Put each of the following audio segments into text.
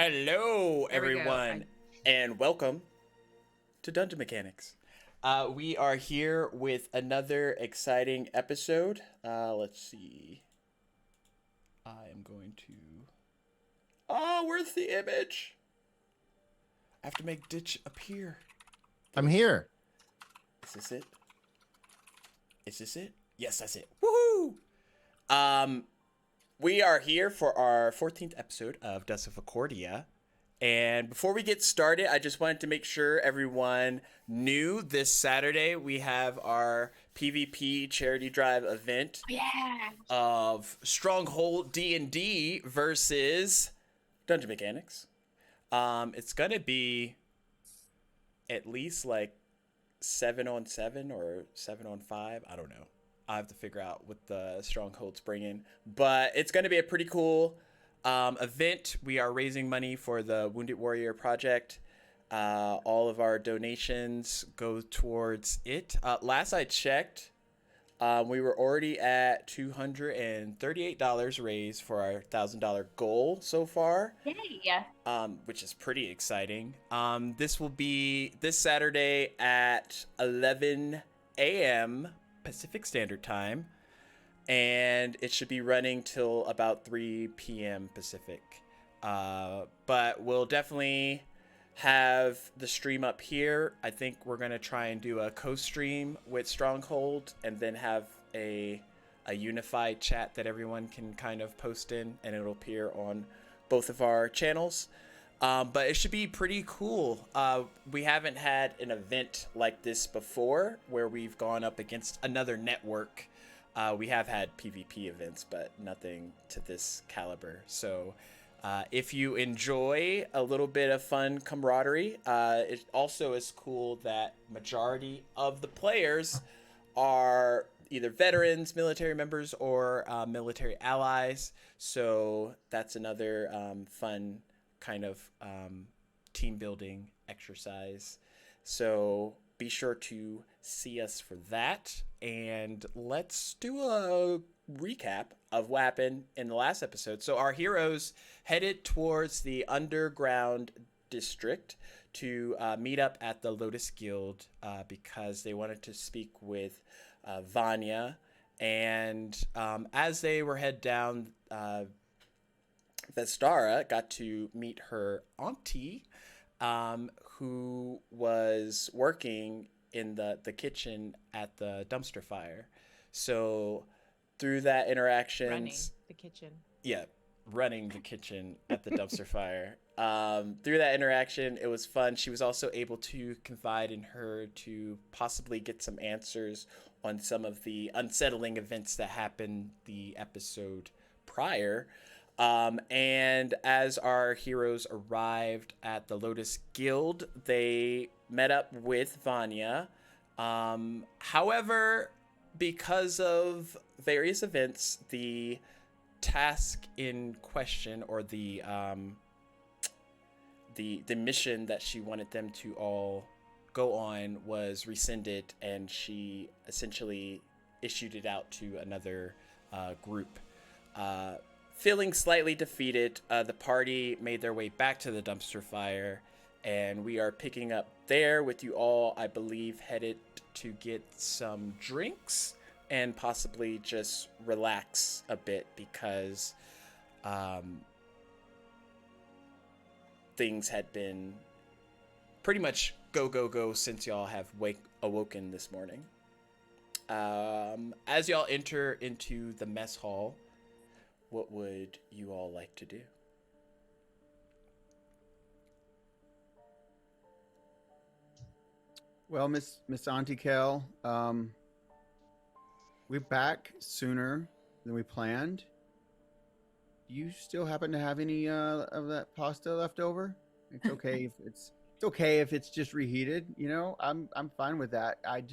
Hello, There we go. everyone, and welcome to Dungeon Mechanics. We are here with another exciting episode. Let's see. I am going to. Oh, where's the image? I have to make Ditch appear. I'm here. Is this it? Is this it? Yes, that's it. Woohoo! We are here for our 14th episode of Dusk of Achordia. And before we get started, I just wanted to make sure everyone knew this Saturday we have our PvP charity drive event of Stronghold D&D versus Dungeon Mechanics. It's going to be at least like 7-on-7 or 7-on-5. I don't know. I have to figure out what the Stronghold's bringing. But it's going to be a pretty cool event. We are raising money for the Wounded Warrior Project. All of our donations go towards it. Last I checked, we were already at $238 raised for our $1,000 goal so far. Yay! Which is pretty exciting. This will be this Saturday at 11 a.m. Pacific Standard Time. And it should be running till about 3 p.m. Pacific. But we'll definitely have the stream up here. I think we're going to try and do a co-stream with Stronghold and then have a unified chat that everyone can kind of post in, and it'll appear on both of our channels. But it should be pretty cool. We haven't had an event like this before where we've gone up against another network. We have had PvP events, but nothing to this caliber. So if you enjoy a little bit of fun camaraderie, it also is cool that majority of the players are either veterans, military members, or military allies. So that's another fun kind of team building exercise. So be sure to see us for that. And let's do a recap of what happened in the last episode. So our heroes headed towards the underground district to meet up at the Lotus Guild because they wanted to speak with Vanya. And as they were head down, Vestara got to meet her auntie, who was working in the kitchen at the dumpster fire. So through that interaction, Running the kitchen. Yeah, running the kitchen at the dumpster fire. Through that interaction, it was fun. She was also able to confide in her to possibly get some answers on some of the unsettling events that happened the episode prior. And as our heroes arrived at the Lotus Guild, they met up with Vanya. However, because of various events, the task in question, or the mission that she wanted them to all go on, was rescinded, and she essentially issued it out to another group. Feeling slightly defeated, the party made their way back to the dumpster fire, and we are picking up there with you all, I believe, headed to get some drinks and possibly just relax a bit because things had been pretty much go since y'all have awoken this morning. As y'all enter into the mess hall, what would you all like to do? Well, Miss Auntie Kel, we're back sooner than we planned. Do you still happen to have any of that pasta left over? It's okay if it's okay if it's just reheated. You know, I'm fine with that. I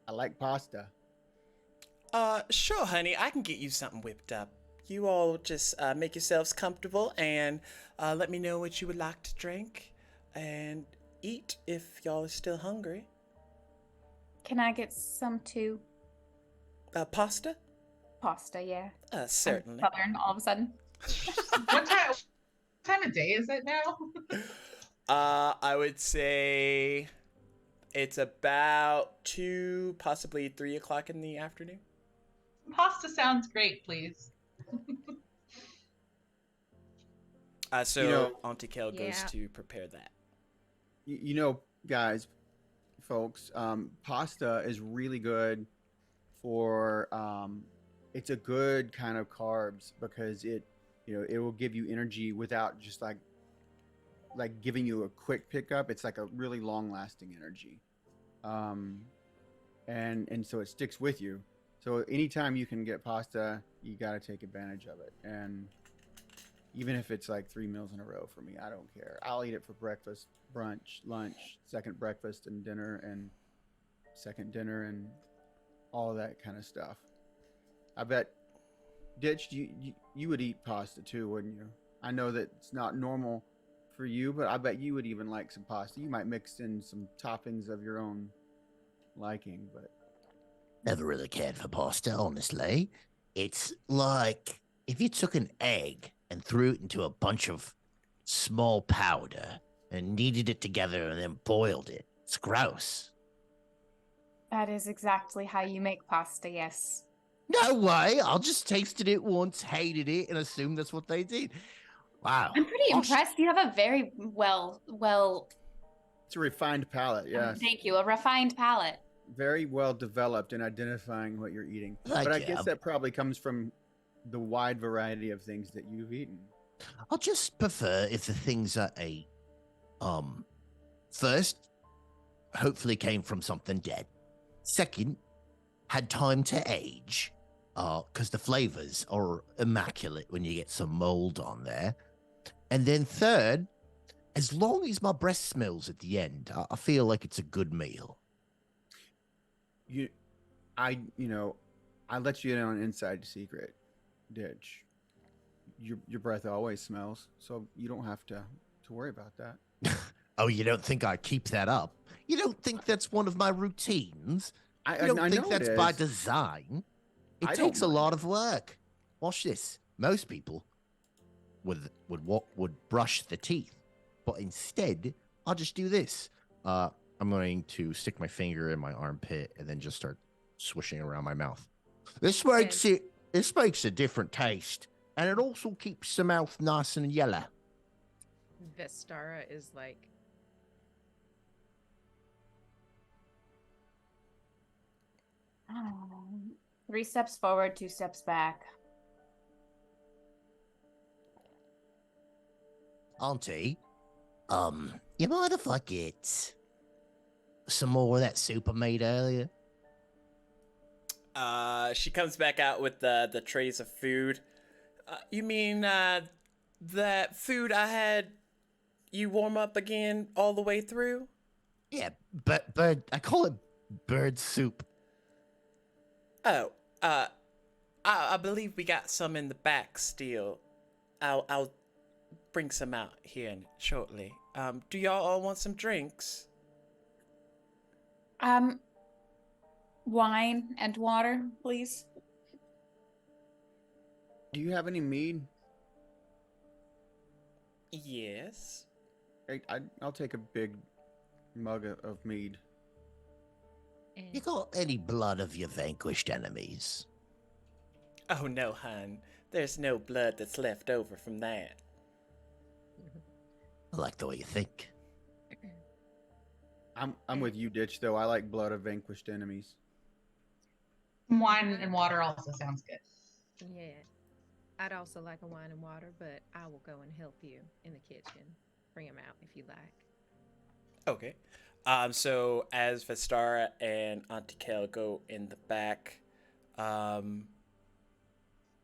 like pasta. Sure, honey. I can get you something whipped up. You all just make yourselves comfortable and let me know what you would like to drink and eat if y'all are still hungry. Can I get some too? Pasta? Pasta, yeah. Certainly. I'm Southern all of a sudden. What time? time of day is it now? I would say it's about 2, possibly 3 o'clock in the afternoon. Pasta sounds great, please. So You know- Auntie Kel goes Yeah. to prepare that. You know, guys, folks, pasta is really good for it's a good kind of carbs because it will give you energy without just like giving you a quick pickup. It's like a really long lasting energy, and so it sticks with you. So anytime you can get pasta, you got to take advantage of it. And even if it's like 3 meals in a row for me, I don't care. I'll eat it for breakfast, brunch, lunch, second breakfast and dinner, and second dinner, and all of that kind of stuff. I bet, Ditch, you would eat pasta too, wouldn't you? I know that it's not normal for you, but I bet you would even like some pasta. You might mix in some toppings of your own liking, but Never really cared for pasta, honestly. It's like if you took an egg and threw it into a bunch of small powder and kneaded it together and then boiled it. It's gross. That is exactly how you make pasta, yes. No way. I'll just tasted it once, hated it, and assumed that's what they did. Wow. I'm pretty impressed. You have a very well, it's a refined palate. Yes, thank you, a refined palate. very well developed in identifying what you're eating. Thank But I you. guess that probably comes from the wide variety of things that you've eaten. I'll just prefer if the things are first, hopefully came from something dead. Second, had time to age, because the flavors are immaculate when you get some mold on there. And then third, as long as my breath smells at the end, I feel like it's a good meal. I let you in on an inside secret, Ditch. Your breath always smells, so you don't have to worry about that. Oh, you don't think I keep that up? You don't think that's one of my routines? I You don't know think it that's by is. design? It I don't takes a mind. lot of work. Watch this. Most people would brush the teeth, but instead, I'll just do this. I'm going to stick my finger in my armpit and then just start swishing around my mouth. This makes a different taste, and it also keeps the mouth nice and yellow. Vestara is like, 3 steps forward, 2 steps back. Auntie, you mind if I get some more of that soup I made earlier? She comes back out with the trays of food. You mean that food I had you warm up again all the way through? Yeah, but bird. I call it bird soup. Oh, I believe we got some in the back still. I'll bring some out here shortly. Do y'all all want some drinks? Wine and water, please. Do you have any mead? Yes. I'll take a big mug of mead. You got any blood of your vanquished enemies? Oh no, hun. There's no blood that's left over from that. I like the way you think. I'm with you, Ditch. Though I like blood of vanquished enemies. Wine and water also sounds good. yeah. I'd also like a wine and water, but I will go and help you in the kitchen. Bring them out if you like. Okay. So as Vestara and Auntie Kel go in the back,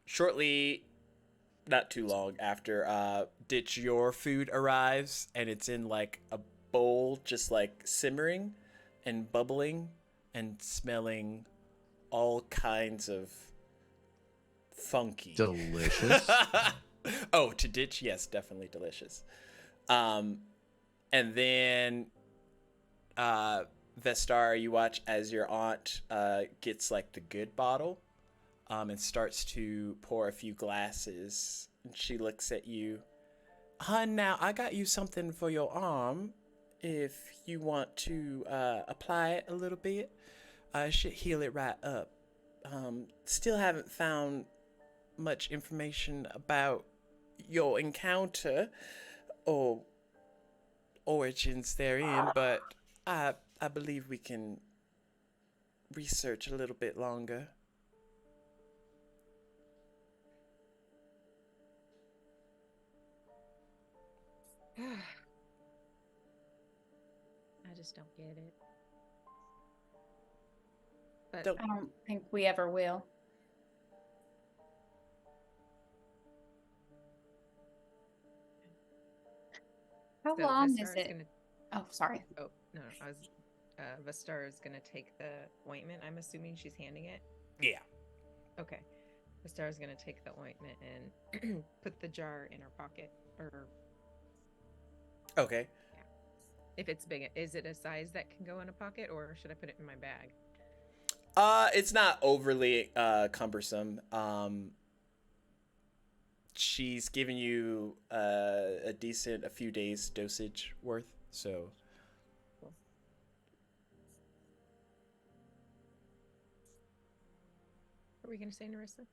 shortly, not too long after, Ditch, your food arrives, and it's in like a bowl, just like simmering and bubbling and smelling all kinds of funky. Delicious. Oh, to Ditch, yes, definitely delicious. And then Vestar, you watch as your aunt gets like the good bottle and starts to pour a few glasses. And she looks at you Hun, now I got you something for your arm. If you want to apply it a little bit, I should heal it right up. Still haven't found much information about your encounter or origins therein, but I believe we can research a little bit longer. I just don't get it. But Don't- I don't think we ever will. How so long is Vestar's it? Gonna, Oh, sorry. oh no, I was. Vestar is gonna take the ointment. I'm assuming she's handing it. Yeah. Okay. Vestar is gonna take the ointment and put the jar in her pocket. Or Okay. if it's big, is it a size that can go in a pocket, or should I put it in my bag? It's not overly cumbersome. She's giving you a decent, a few days dosage worth, so. What were you gonna say, Narissa?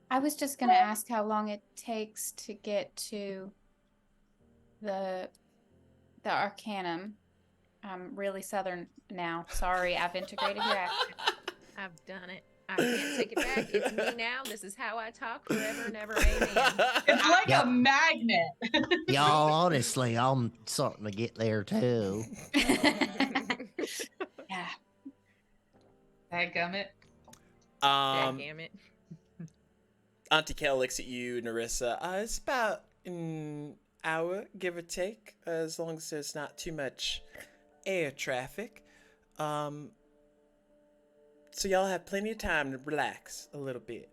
I was just gonna ask how long it takes to get to the Arcanum. I'm really southern now. Sorry, I've integrated your accent. I've done it. I can't take it back. It's me now. This is how I talk forever and ever. Amen. It's like Yep. a magnet. Y'all, honestly, I'm starting to get there too. Yeah. Dadgummit. Damn it. Auntie Kel looks at you, Narissa. It's about an hour, give or take, as long as there's not too much air traffic. So y'all have plenty of time to relax a little bit.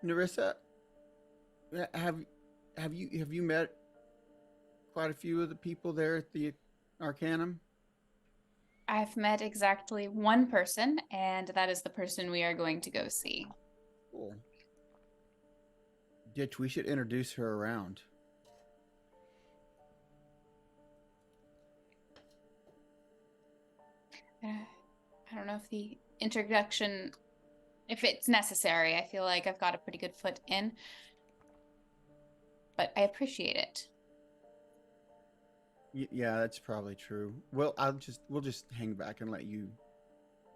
Narissa, have you met quite a few of the people there at the Arcanum? I've met exactly one person, and that is the person we are going to go see. Cool. Ditch, we should introduce her around. I don't know if the introduction, if it's necessary. I feel like I've got a pretty good foot in, but I appreciate it. Yeah, that's probably true. Well, we'll just hang back and let you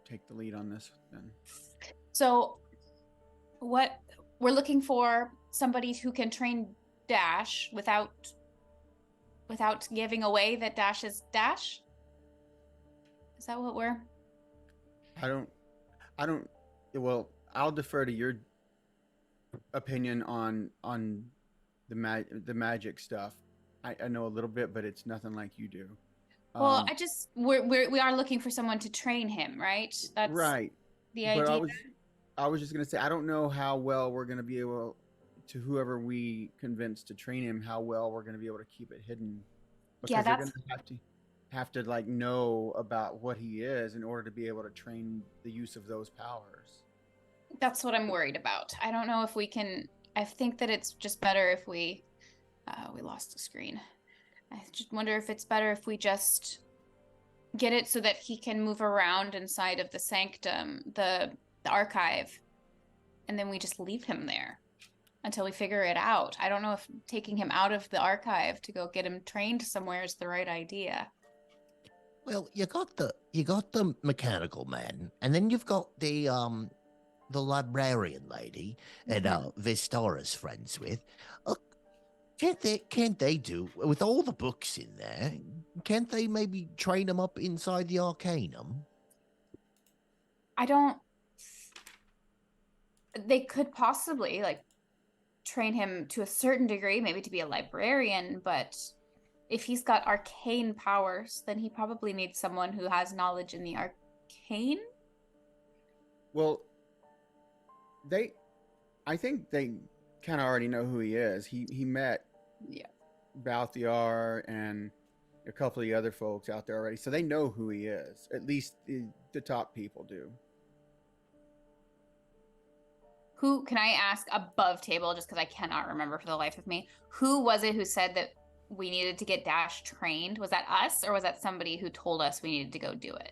take the lead on this then. So, what we're looking for somebody who can train Dash without giving away that Dash is Dash. Is that what we're? I don't. Well, I'll defer to your opinion on the magic stuff. I know a little bit, but it's nothing like you do. Well, we are looking for someone to train him, right? That's right. the But idea. I was just gonna say I don't know how well we're gonna be able to, whoever we convince to train him, how well we're gonna be able to keep it hidden. Because Yeah, they're that's gonna have to like know about what he is in order to be able to train the use of those powers. that's what I'm worried about. I don't know if we can. I think that it's just better if we lost the screen. I just wonder if it's better if we just get it so that he can move around inside of the sanctum, the archive, and then we just leave him there until we figure it out. I don't know if taking him out of the archive to go get him trained somewhere is the right idea. Well, you got the mechanical man, and then you've got the librarian lady and Vistara's friends with. Can't they do with all the books in there? Can't they maybe train them up inside the Arcanum? I don't. They could possibly like train him to a certain degree, maybe to be a librarian, but if he's got arcane powers, then he probably needs someone who has knowledge in the arcane. Well, I think they kind of already know who he is. He met Balthiar and a couple of the other folks out there already, so they know who he is. At least the top people do. Who can I ask above table, just because I cannot remember for the life of me? Who was it who said that we needed to get Dash trained? Was that us, or was that somebody who told us we needed to go do it?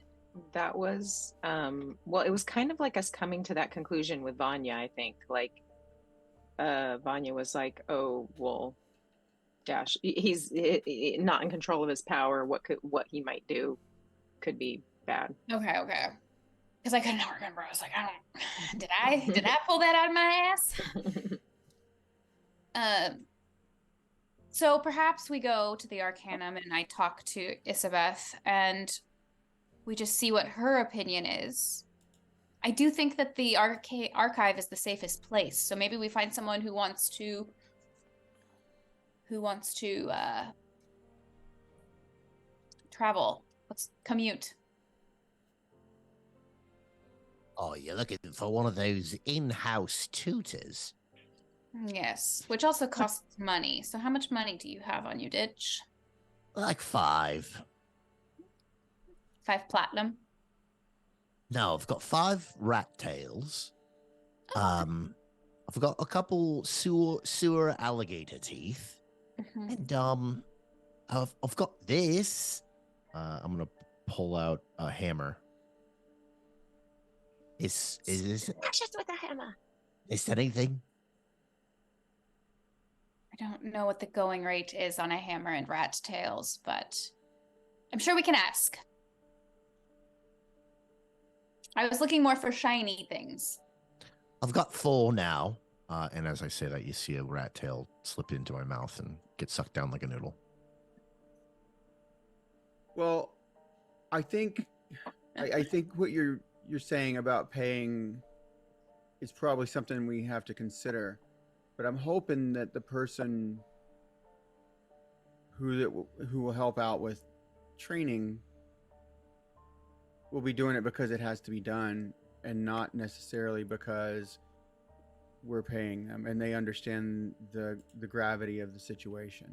That was well, it was kind of like us coming to that conclusion with Vanya, I think. Like Vanya was like, "Oh, well, Dash, he's not in control of his power. What he might do could be bad." Okay. Because I could not remember. I was like, did I pull that out of my ass? So perhaps we go to the Arcanum and I talk to Isabeth and we just see what her opinion is. I do think that the archive is the safest place. So maybe we find someone who wants to travel. Let's commute. Oh, you're looking for one of those in-house tutors? Yes, which also costs money. So how much money do you have on you, Ditch? Like 5. 5 platinum? No, I've got 5 rat tails. I've got a couple sewer alligator teeth. Mhm. And I've got this. I'm gonna pull out a hammer. Is this Just with a hammer. is that anything? I don't know what the going rate is on a hammer and rat tails, but I'm sure we can ask. I was looking more for shiny things. I've got 4 now. And as I say that, you see a rat tail slip into my mouth and get sucked down like a noodle. Well, I think what you're saying about paying is probably something we have to consider. But I'm hoping that the person who will help out with training will be doing it because it has to be done and not necessarily because we're paying them and they understand the gravity of the situation.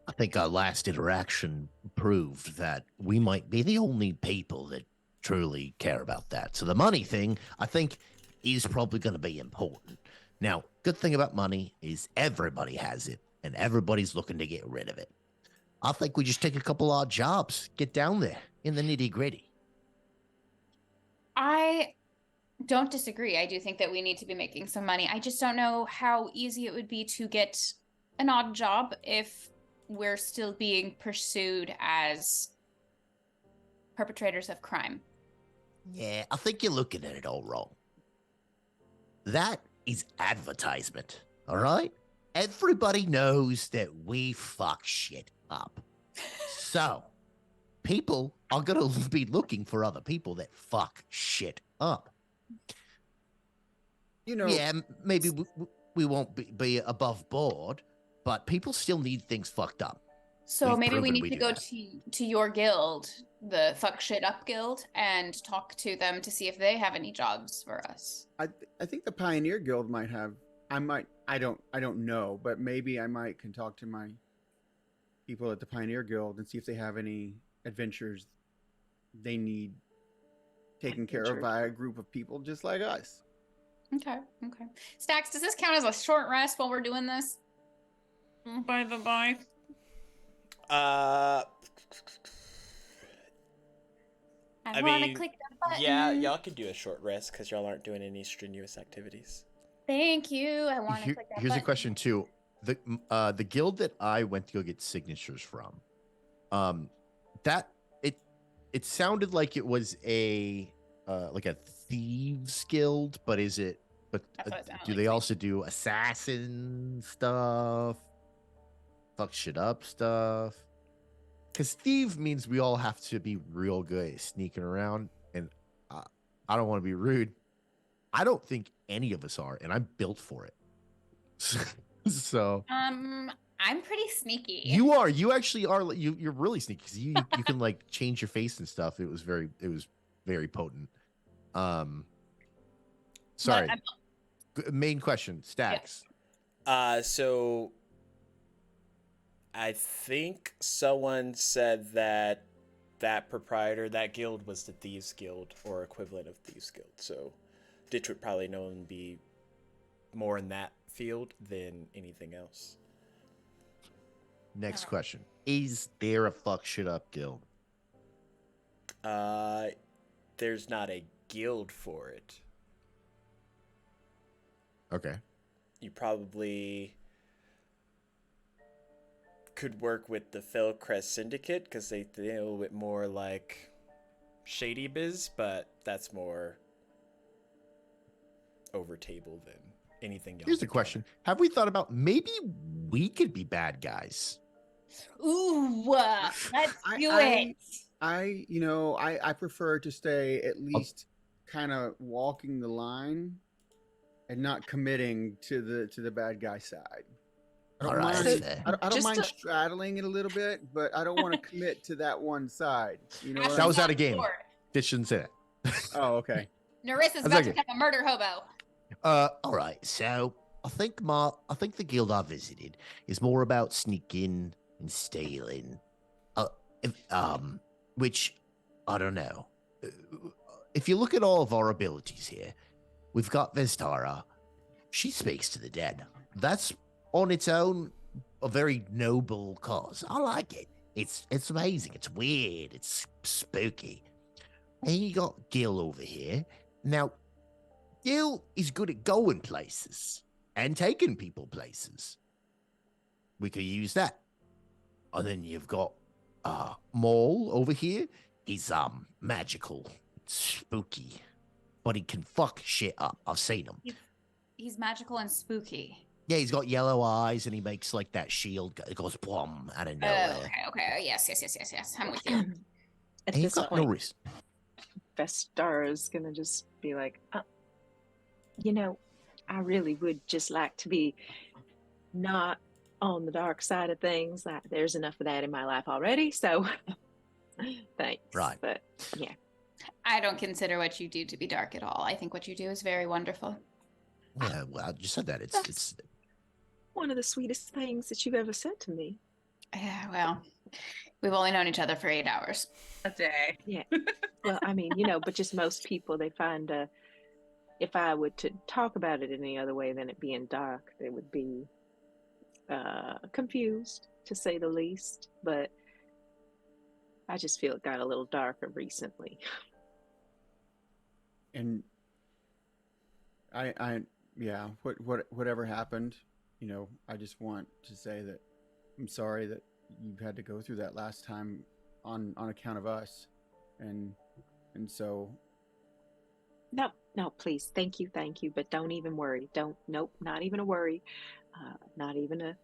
I think our last interaction proved that we might be the only people that truly care about that. So the money thing, I think, is probably going to be important. Now, good thing about money is everybody has it, and everybody's looking to get rid of it. I think we just take a couple odd jobs, get down there in the nitty gritty. I don't disagree. I do think that we need to be making some money. I just don't know how easy it would be to get an odd job if we're still being pursued as perpetrators of crime. Yeah, I think you're looking at it all wrong. That is advertisement, all right? Everybody knows that we fuck shit up. So, people are going to be looking for other people that fuck shit up. You know, Yeah, maybe we won't be above board, but people still need things fucked up. So We've maybe we proven need we to do go that. to your guild, the Fuck Shit Up Guild, and talk to them to see if they have any jobs for us. I think the Pioneer Guild might have. I don't know, but maybe I can talk to my people at the Pioneer Guild and see if they have any adventures they need taken care of by a group of people just like us. Okay. Stacks, does this count as a short rest while we're doing this? By the by. I I want to mean, click the button. yeah, y'all can do a short rest because y'all aren't doing any strenuous activities. Thank you. I want to click that Here's button. a question too. The guild that I went to go get signatures from, that it sounded like it was a thieves guild, but is it? But That's what it sounded do like they to me. also do assassin stuff, fuck shit up stuff? Because thief means we all have to be real good at sneaking around, and I don't want to be rude. I don't think any of us are, and I'm built for it. So I'm pretty sneaky. you are. You actually are. You're really sneaky because you can like change your face and stuff. It was very potent. Sorry. Main question, Stacks. So I think someone said that proprietor, that guild was the Thieves Guild or equivalent of Thieves Guild. So Ditch would probably know and be more in that field than anything else. Next question. Is there a fuck shit up guild? There's not a guild for it. Okay. You probably could work with the Fellcrest Syndicate because they deal with more like shady biz, but that's more over table than anything else. Here's the question. Have we thought about maybe we could be bad guys? Ooh, let's do it. I prefer to stay at least kind of walking the line and not committing to the bad guy side. I don't All right, mind. that's fair. I don't Just mind to- straddling it a little bit, but I don't want to commit to that one side. You know what That I was mean? out of game. This shouldn't say that. Oh, okay. Narissa's That's about to okay. become a murder hobo. All right. So I think the guild I visited is more about sneaking and stealing. Which I don't know. If you look at all of our abilities here, we've got Vestara. She speaks to the dead. That's on its own a very noble cause. I like it. It's amazing. It's weird. It's spooky. And you got Gil over here. Now, Gil is good at going places and taking people places. We could use that. And then you've got Maul over here. He's magical, spooky, but he can fuck shit up. I've seen him. He's magical and spooky. Yeah, he's got yellow eyes and he makes like that shield. It goes plum out of nowhere. Okay. Yes. I'm with you. At And you've this got point, Norris. Vestar is gonna just be like, I really would just like to be not on the dark side of things. There's enough of that in my life already, so thanks. Right. But yeah. I don't consider what you do to be dark at all. I think what you do is very wonderful. Yeah, well, I just said that. It's One of the sweetest things that you've ever said to me. Yeah, well, we've only known each other for 8 hours. A day. Yeah. Well, I mean, but just most people, they find if I were to talk about it any other way than it being dark, they would be confused, to say the least. But I just feel it got a little darker recently. And whatever happened, I just want to say that I'm sorry that you had to go through that last time on account of us, and so No, please, thank you, but don't even worry. Nope, not even a worry, not even a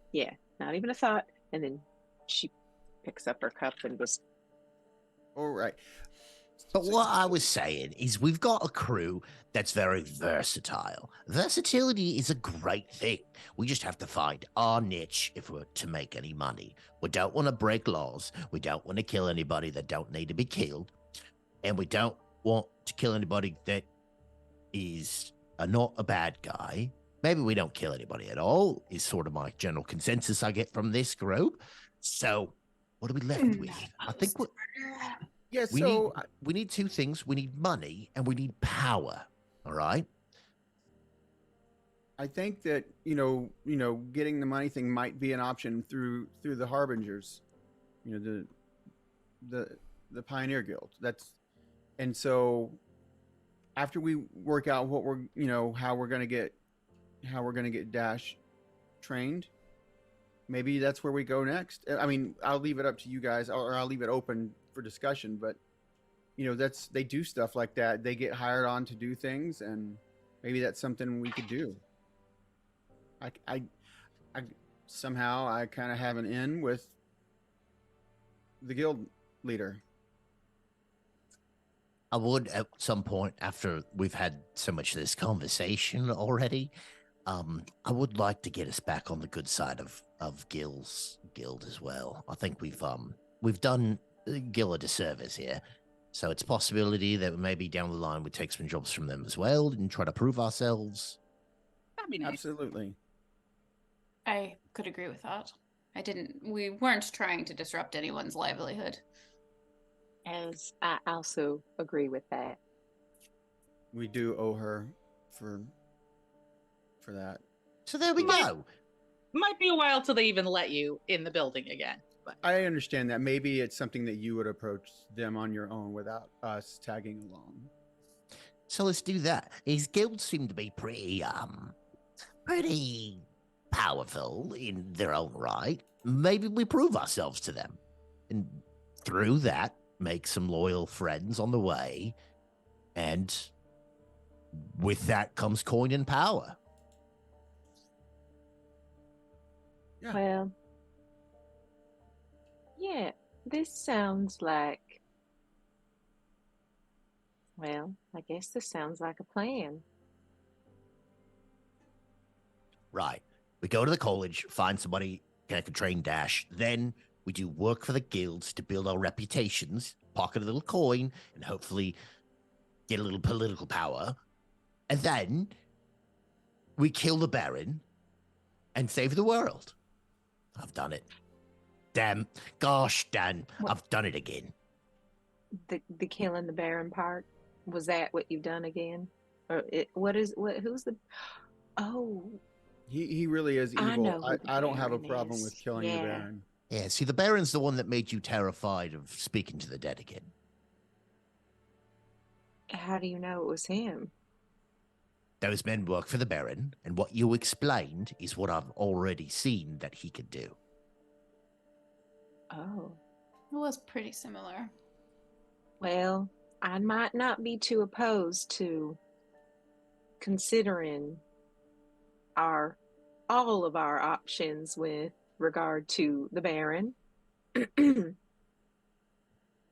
thought. And then she picks up her cup and just. all right. But what I was saying is we've got a crew that's very versatile. Versatility is a great thing. We just have to find our niche if we're to make any money. We don't want to break laws. We don't want to kill anybody that don't need to be killed. And we don't want to kill anybody that is not a bad guy. Maybe we don't kill anybody at all is sort of my general consensus I get from this group. So what are we left with? I think Yeah. we need two things. We need money and we need power. All right. I think that getting the money thing might be an option through the Harbingers, the Pioneer Guild. And so after we work out what we're how we're gonna get Dash trained, maybe that's where we go next. I mean, I'll leave it up to you guys, or I'll leave it open for discussion. But they do stuff like that. They get hired on to do things, and maybe that's something we could do. I somehow I kind of have an in with the guild leader. I would at some point after we've had so much of this conversation already, I would like to get us back on the good side of Gil's guild as well. I think we've done Gil a disservice here. So it's a possibility that maybe down the line we take some jobs from them as well and try to prove ourselves. That'd be nice. Absolutely. I could agree with that. We weren't trying to disrupt anyone's livelihood. As I also agree with that. We do owe her for for that. So there we go. Might be a while till they even let you in the building again. But I understand that. Maybe it's something that you would approach them on your own without us tagging along. So let's do that. His guilds seem to be pretty powerful in their own right. Maybe we prove ourselves to them, and through that, make some loyal friends on the way, and with that comes coin and power. Yeah. Well, yeah, this sounds like. Well, I guess this sounds like a plan. Right. We go to the college, find somebody that can train Dash. Then we do work for the guilds to build our reputations, pocket a little coin, and hopefully get a little political power. And then we kill the Baron and save the world. I've done it. Damn. Gosh, Dan, What? I've done it again. The killing the Baron part, was that what you've done again? Or who's the? Oh, He really is I evil. know who the I don't have a Baron problem is. with killing the Yeah. Baron. Yeah, see, the Baron's the one that made you terrified of speaking to the dead again. how do you know it was him? Those men work for the Baron, and what you explained is what I've already seen that he could do. Oh, It was pretty similar. well, I might not be too opposed to considering all of our options with regard to the Baron.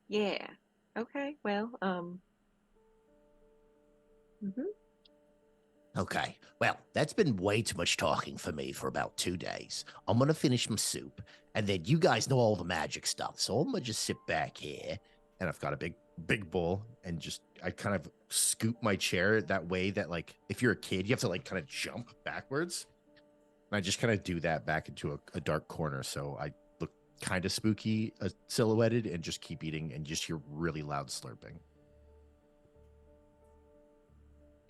Yeah. Okay. Well, mhm. Okay, well, that's been way too much talking for me for about 2 days. I'm gonna finish my soup, and then you guys know all the magic stuff, so I'm gonna just sit back here, and I've got a big bowl, and just I kind of scoop my chair that way that, like, if you're a kid, you have to like kind of jump backwards. And I just kind of do that back into a dark corner, so I look kind of spooky, silhouetted, and just keep eating, and just hear really loud slurping.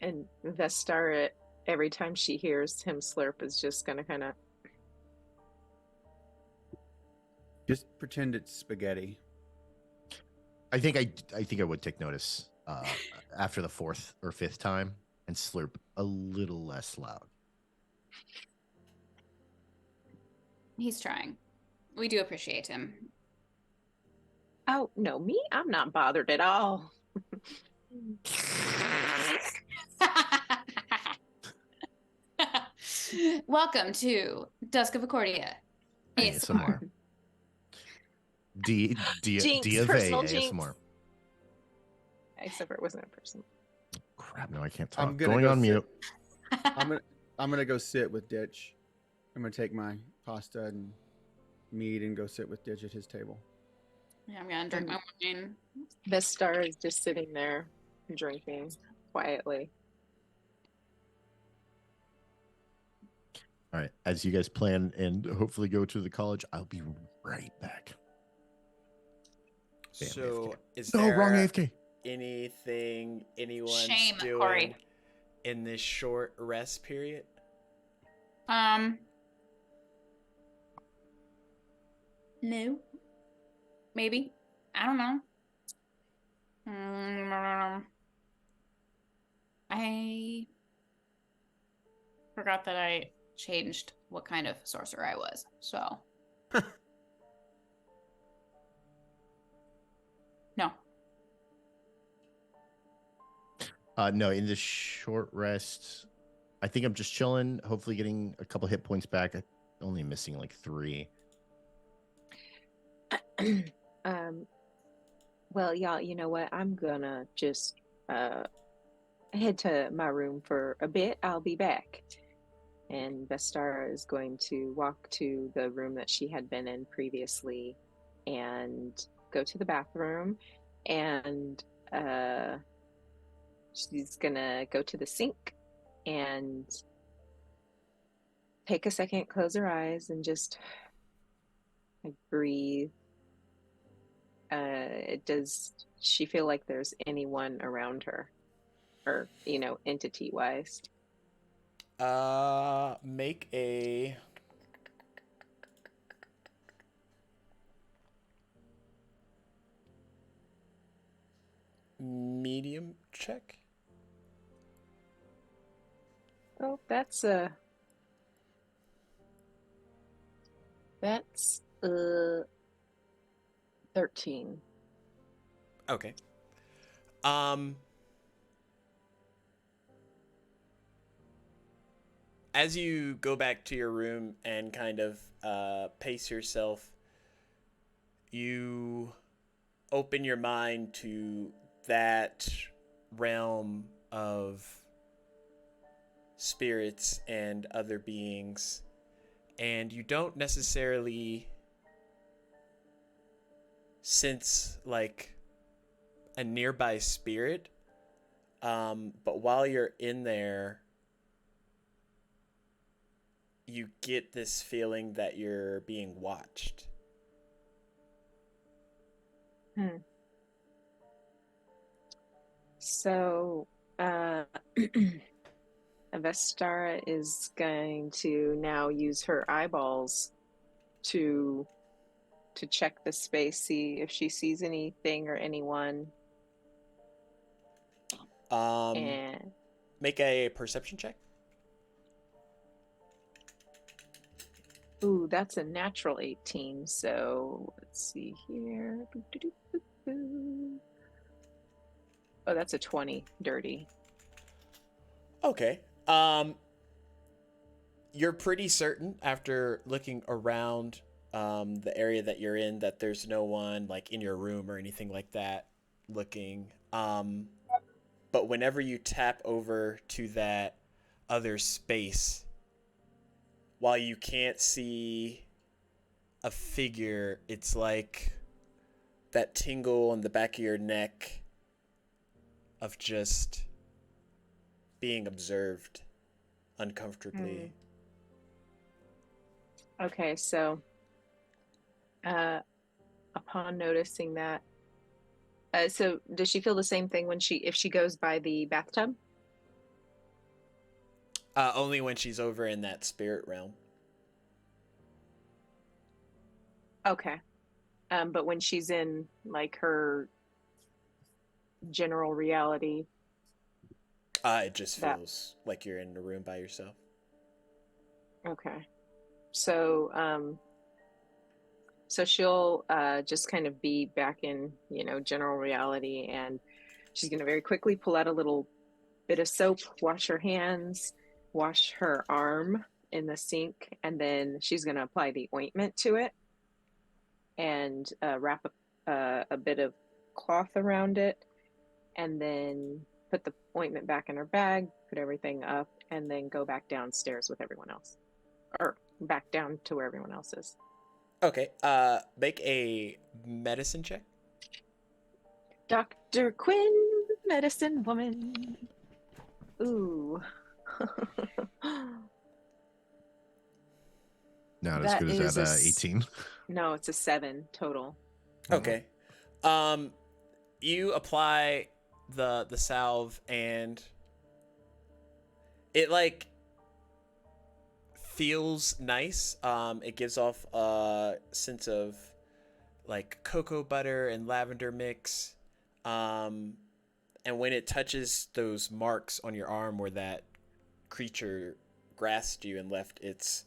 And Vestar, every time she hears him slurp, is just gonna kind of. Just pretend it's spaghetti. I think I would take notice after the 4th or 5th time and slurp a little less loud. He's trying. We do appreciate him. Oh no, me? I'm not bothered at all. Welcome to Dusk of Achordia. ASMR. D Jinx, of A personal jinx. ASMR. Except for it wasn't a person. Crap, no, I can't talk. I'm gonna Going go on sit- mute. I'm gonna go sit with Ditch. I'm gonna take my pasta and meat and go sit with Ditch at his table. Yeah, I'm gonna drink my wine. Vestar is just sitting there drinking quietly. All right, as you guys plan and hopefully go to the college, I'll be right back. Damn, So, AFK. is No, there wrong AFK. anything anyone's Shame, doing Corey. in this short rest period? No. Maybe. I don't know. I forgot that I changed what kind of sorcerer I was. So. No. No, in this short rest, I think I'm just chilling, hopefully getting a couple hit points back. I'm only missing like 3. Well, y'all, you know what? I'm gonna just head to my room for a bit. I'll be back. And Vestara is going to walk to the room that she had been in previously and go to the bathroom. And she's gonna go to the sink and take a second, close her eyes, and just like breathe. Does she feel like there's anyone around her, or entity wise? Make a medium check. Oh, that's 13. Okay. Um, as you go back to your room and kind of pace yourself, you open your mind to that realm of spirits and other beings, and you don't necessarily sense like a nearby spirit, but while you're in there, you get this feeling that you're being watched. So, Vestara is going to now use her eyeballs to check the space, see if she sees anything or anyone. And Make a perception check. ooh, that's a natural 18. So let's see here. Oh, that's a 20. Dirty. Okay. You're pretty certain after looking around the area that you're in that there's no one like in your room or anything like that looking. But whenever you tap over to that other space, while you can't see a figure, it's like that tingle on the back of your neck of just being observed uncomfortably. Okay, so upon noticing that, so does she feel the same thing when if she goes by the bathtub? Only when she's over in that spirit realm. Okay. But when she's in like her general reality, It just feels like you're in a room by yourself. Okay. So so she'll just kind of be back in, general reality, and she's going to very quickly pull out a little bit of soap, wash her hands, wash her arm in the sink, and then she's going to apply the ointment to it and wrap a bit of cloth around it, and then put the ointment back in her bag, put everything up, and then go back downstairs with everyone else. Or back down to where everyone else is. Okay. Make a medicine check. Dr. Quinn, medicine woman. Ooh. Not as That good as is that 18. No, it's a 7 total. Okay. You apply the salve and it like feels nice. It gives off a sense of like cocoa butter and lavender mix. And when it touches those marks on your arm where that creature grasped you and left its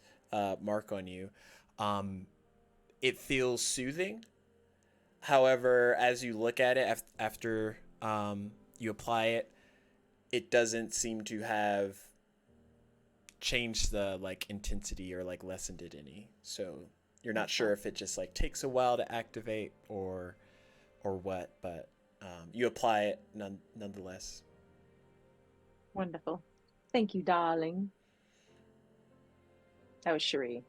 mark on you, it feels soothing. However, as you look at it after you apply it, it doesn't seem to have changed the like intensity or like lessened it any. So you're not sure if it just like takes a while to activate or what, but you apply it nonetheless. Wonderful. Thank you, darling. That was Cherie.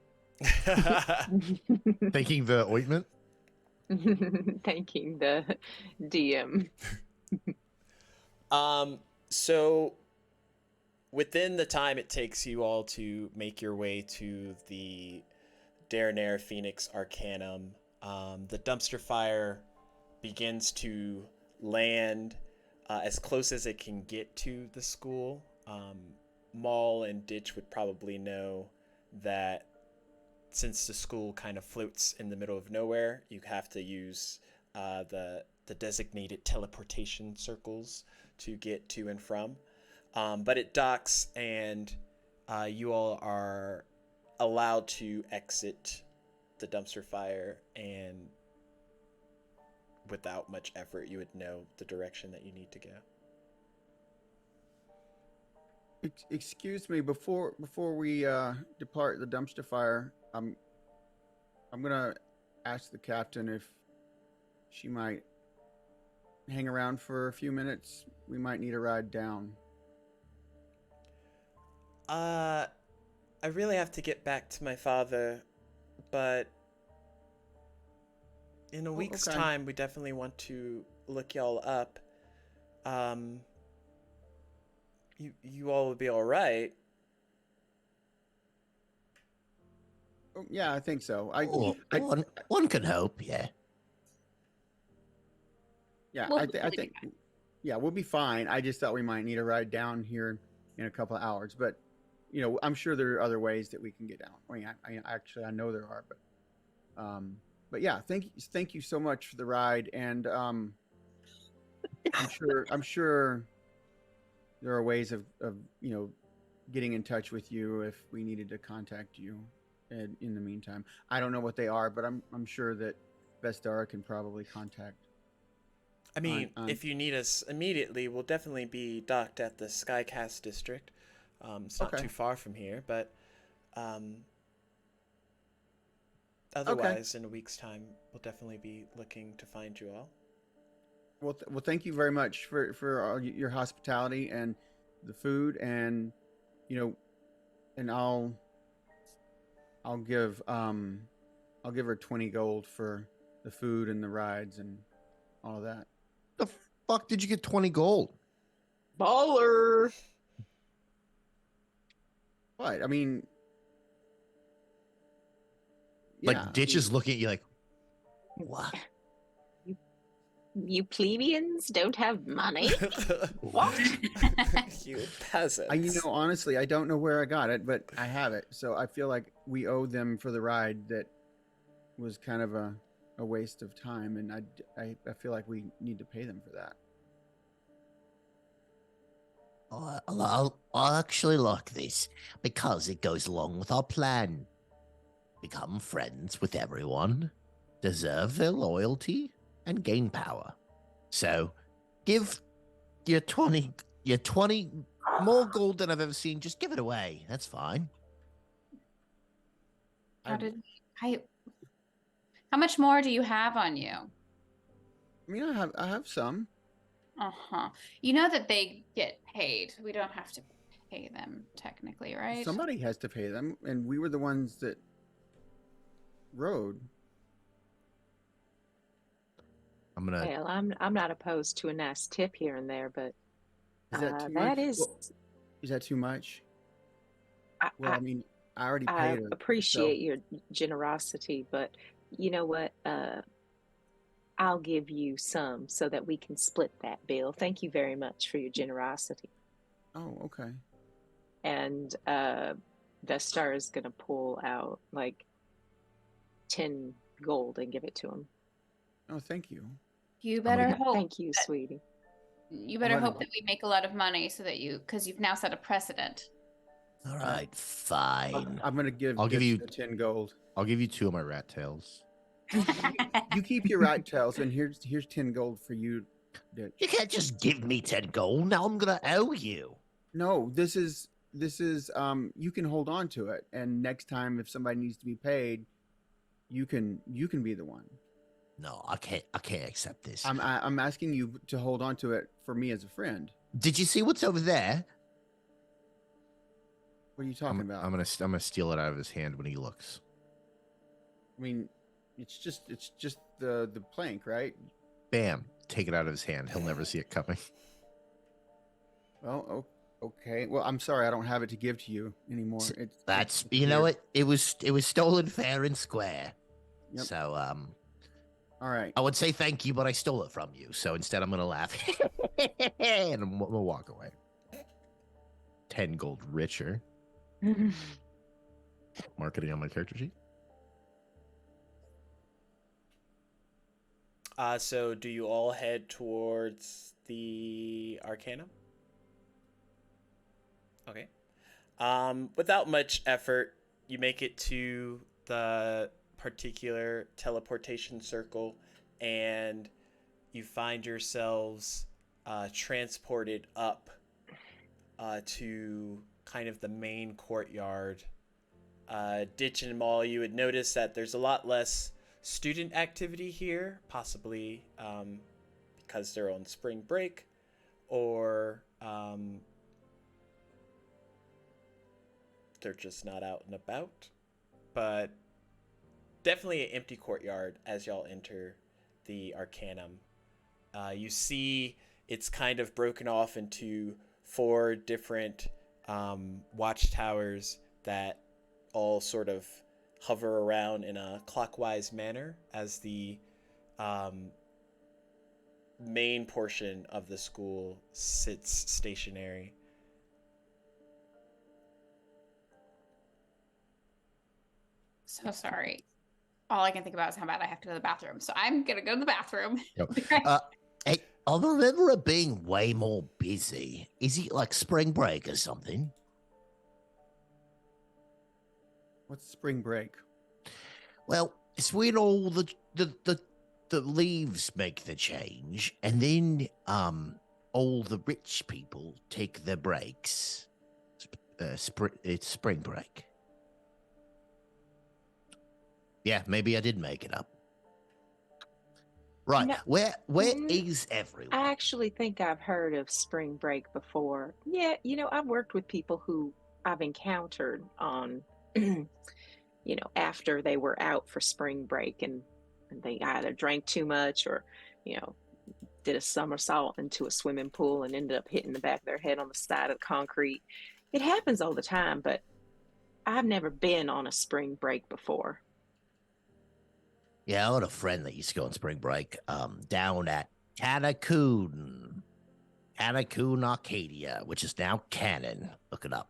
Taking the ointment? Thanking the DM. So within the time it takes you all to make your way to the Daranair Phoenix Arcanum, the dumpster fire begins to land as close as it can get to the school. Maul and Ditch would probably know that since the school kind of floats in the middle of nowhere, you have to use the designated teleportation circles to get to and from. But it docks, and you all are allowed to exit the dumpster fire, and without much effort, you would know the direction that you need to go. Excuse me, before we depart the dumpster fire, I'm gonna ask the captain if she might hang around for a few minutes. We might need a ride down. I really have to get back to my father, but in a week's okay. time, we definitely want to look y'all up. You all would be all right. Oh, yeah, I think so. One can hope, yeah. Yeah, We'll I be fine. think, yeah, we'll be fine. I just thought we might need a ride down here in a couple of hours, but I'm sure there are other ways that we can get down. I mean, I know there are, but yeah, thank you so much for the ride, and I'm sure there are ways of getting in touch with you if we needed to contact you. In the meantime, I don't know what they are, but I'm sure that Vestara can probably contact. I mean, if you need us immediately, we'll definitely be docked at the Skycast district. It's not Okay. too far from here, but otherwise, in a week's time, we'll definitely be looking to find you all. Well, thank you very much for all your hospitality and the food, and and I'll give her 20 gold for the food and the rides and all of that. The fuck did you get 20 gold? Baller. What? I mean, Like, yeah, Ditch is looking at you like, what? You plebeians don't have money? What? You peasants. honestly, I don't know where I got it, but I have it. So I feel like we owe them for the ride that was kind of a waste of time, and I feel like we need to pay them for that. I'll actually like this because it goes along with our plan. Become friends with everyone, deserve their loyalty, and gain power. So, give your 20 more gold than I've ever seen. Just give it away. That's fine. How much more do you have on you? I mean, I have some. Uh-huh. You know that they get paid. We don't have to pay them technically, right? Somebody has to pay them, and we were the ones that rode. I'm gonna. Well, I'm not opposed to a nice tip here and there, but Is that too that much? is. Well, is that too much? Well, I mean, I already I paid her. appreciate your generosity, but you know what? I'll give you some so that we can split that bill. Thank you very much for your generosity. Oh, okay. And Vestar is gonna pull out like 10 gold and give it to him. Oh, thank you. You better hope. Thank you, sweetie. You better hope that we make a lot of money so that because you've now set a precedent. All right, fine. I'm gonna give. I'll give you 10 gold. I'll give you 2 of my rat tails. You keep your rat tails, and here's 10 gold for you. Ditch. You can't just give me 10 gold. Now I'm gonna owe you. No, this is you can hold on to it, and next time if somebody needs to be paid, you can be the one. No, I can't accept this. I'm asking you to hold on to it for me as a friend. Did you see what's over there? What are you talking about? I'm gonna steal it out of his hand when he looks. I mean, it's just the plank, right? Bam! Take it out of his hand. He'll never see it coming. Well, okay. Well, I'm sorry, I don't have it to give to you anymore. That's it's you know weird. it was stolen fair and square. Yep. So All right. I would say thank you, but I stole it from you. So instead, I'm gonna laugh and I'm gonna walk away. 10 gold richer. Marketing on my character sheet. So do you all head towards the Arcanum? Okay. Without much effort, you make it to the particular teleportation circle, and you find yourselves transported up to kind of the main courtyard. Ditch and Maul, you would notice that there's a lot less student activity here, possibly because they're on spring break, or they're just not out and about. But definitely an empty courtyard as y'all enter the Arcanum. You see it's kind of broken off into 4 different watchtowers that all sort of hover around in a clockwise manner as the main portion of the school sits stationary. So sorry. All I can think about is how bad I have to go to the bathroom. So I'm gonna go to the bathroom. Hey, I remember it being way more busy. Is it like spring break or something? What's spring break? Well, it's when all the leaves make the change, and then all the rich people take their breaks. It's spring break. Yeah, maybe I did make it up. Right, No, where is everyone? I actually think I've heard of spring break before. Yeah, I've worked with people who I've encountered on, after they were out for spring break and they either drank too much or, did a somersault into a swimming pool and ended up hitting the back of their head on the side of the concrete. It happens all the time, but I've never been on a spring break before. Yeah, I had a friend that used to go on spring break down at Canacoon, Arcadia, which is now canon. Look it up.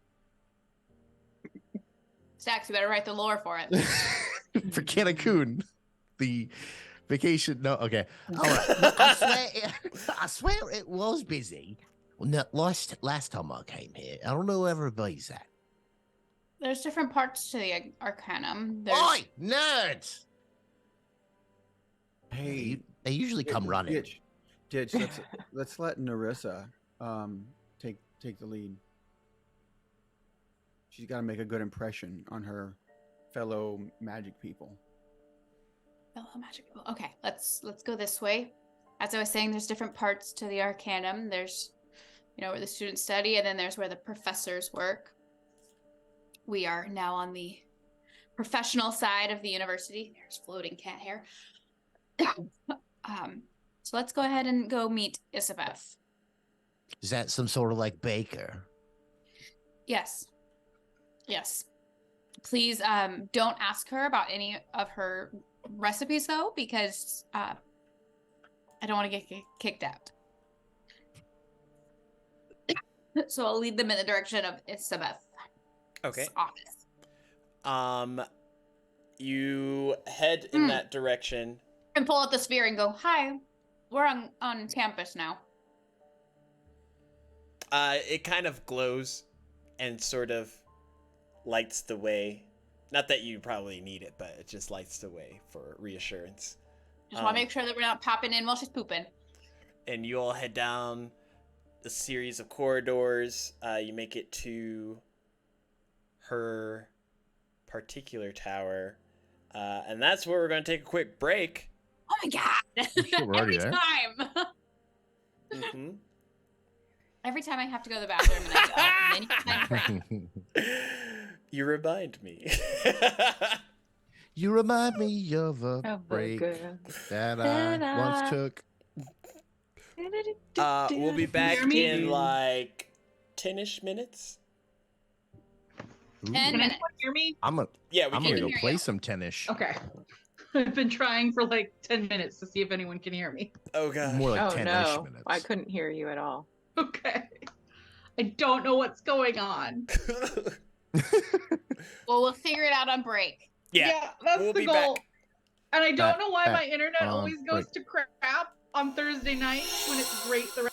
Stacks, you better write the lore for it. For Canacoon, the vacation. No, okay. All right. No, I swear it was busy. Well, no, last time I came here, I don't know where everybody's at. There's different parts to the Arcanum. Oi, nerds! Hey, They usually come running. Ditch. Let's let Narissa take the lead. She's got to make a good impression on her fellow magic people. Fellow magic people. Okay, let's go this way. As I was saying, there's different parts to the Arcanum. There's, where the students study, and then there's where the professors work. We are now on the professional side of the university. There's floating cat hair. So let's go ahead and go meet Isabeth. Is that some sort of like baker? Yes. Please don't ask her about any of her recipes, though, because I don't want to get kicked out. So I'll lead them in the direction of Isabeth. Okay. Office. You head in that direction. And pull out the sphere and go, hi, we're on campus now. It kind of glows and sort of lights the way. Not that you probably need it, but it just lights the way for reassurance. Just want to make sure that we're not popping in while she's pooping. And you all head down a series of corridors. You make it to her particular tower. And that's where we're going to take a quick break. Oh my god! Sure, we're already Every there. time. Mm-hmm. Every time I have to go to the bathroom and I go, many times. You remind me. You remind me of a break that I once took. We'll be back in like 10-ish minutes. 10 Can minutes. anyone hear me? I'm We gonna can go hear play you. some tennis. Okay. I've been trying for like 10 minutes to see if anyone can hear me. Oh god. More like Oh 10-ish no, minutes. I couldn't hear you at all. Okay. I don't know what's going on. Well, we'll figure it out on break. Yeah, that's we'll the be goal. back. And I don't know why Back my internet on always goes break. to crap on Thursday nights when it's great the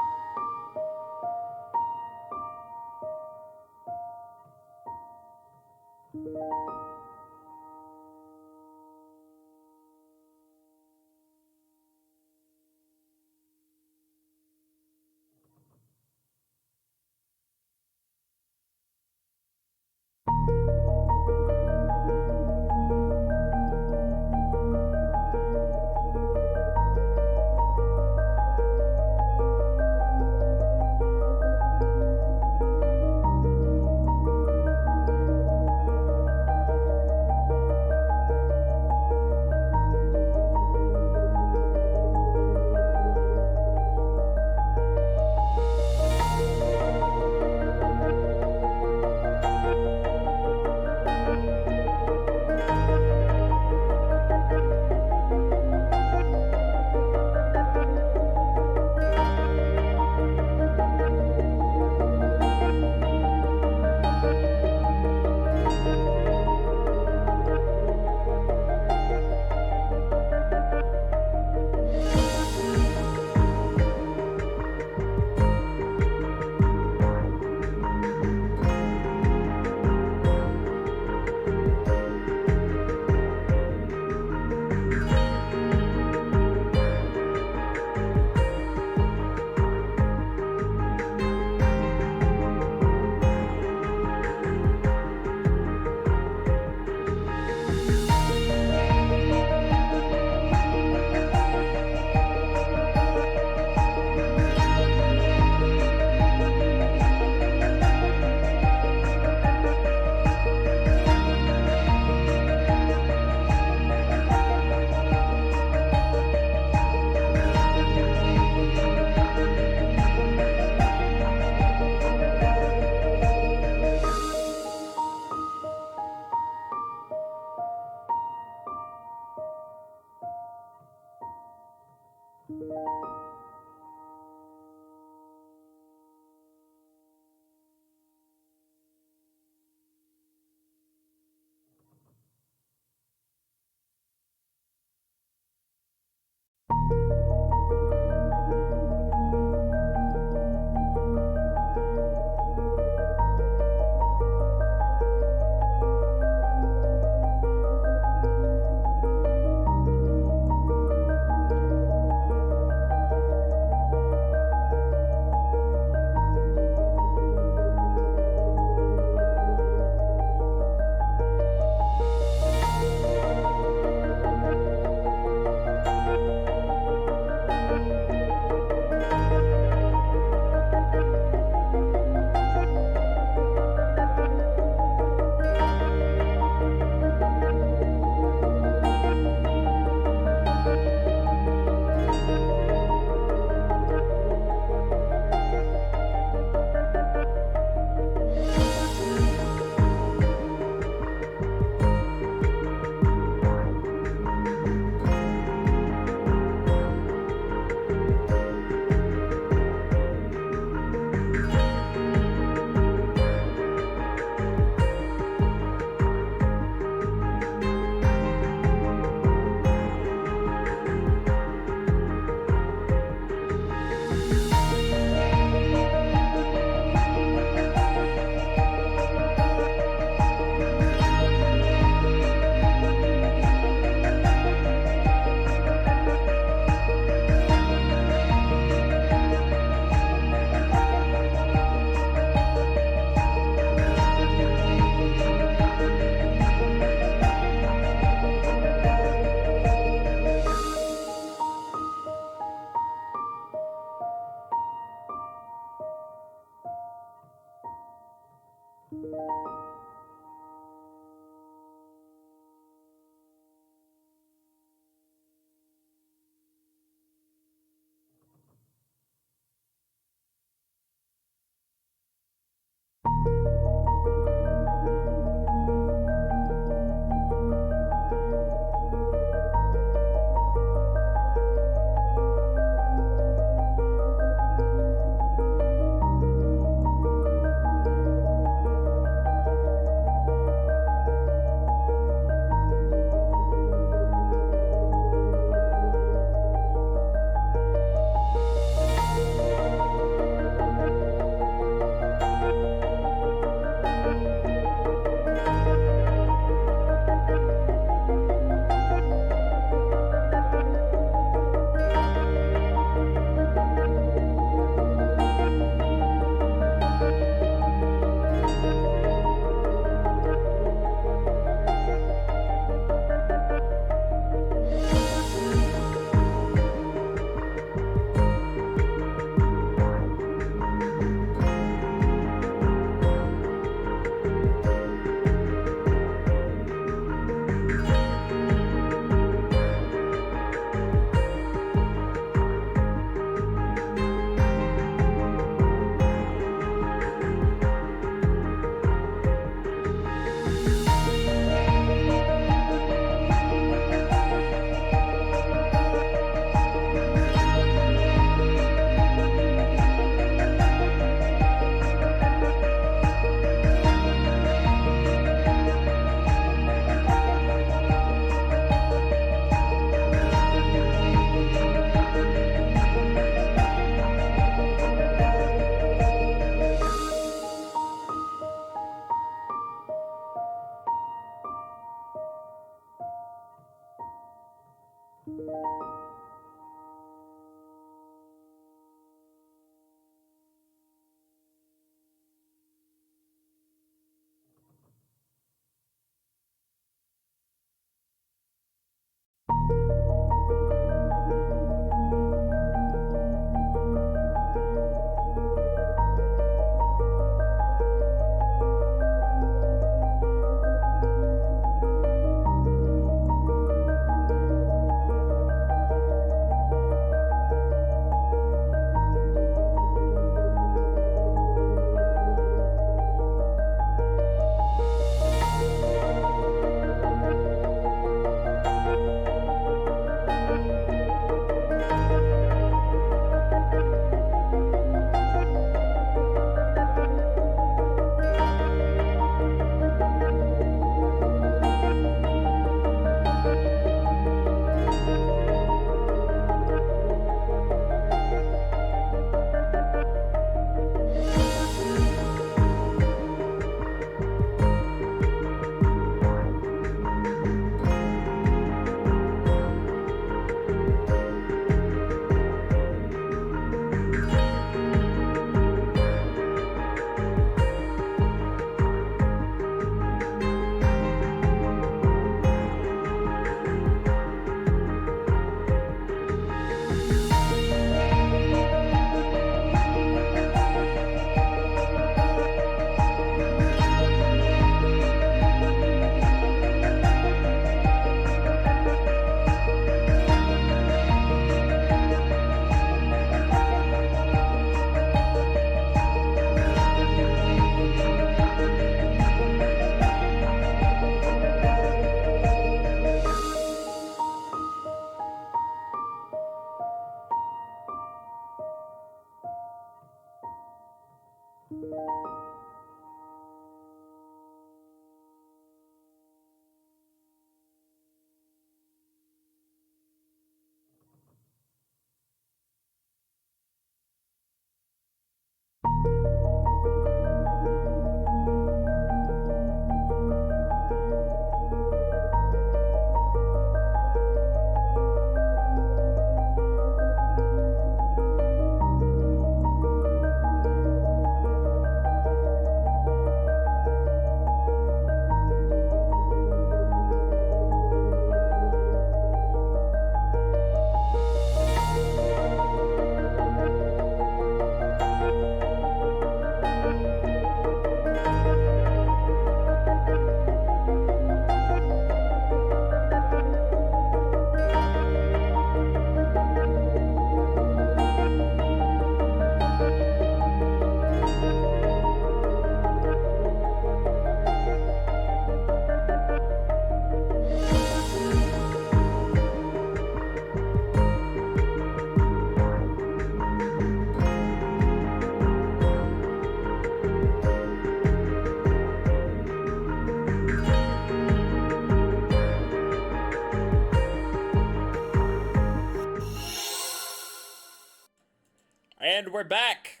And we're back.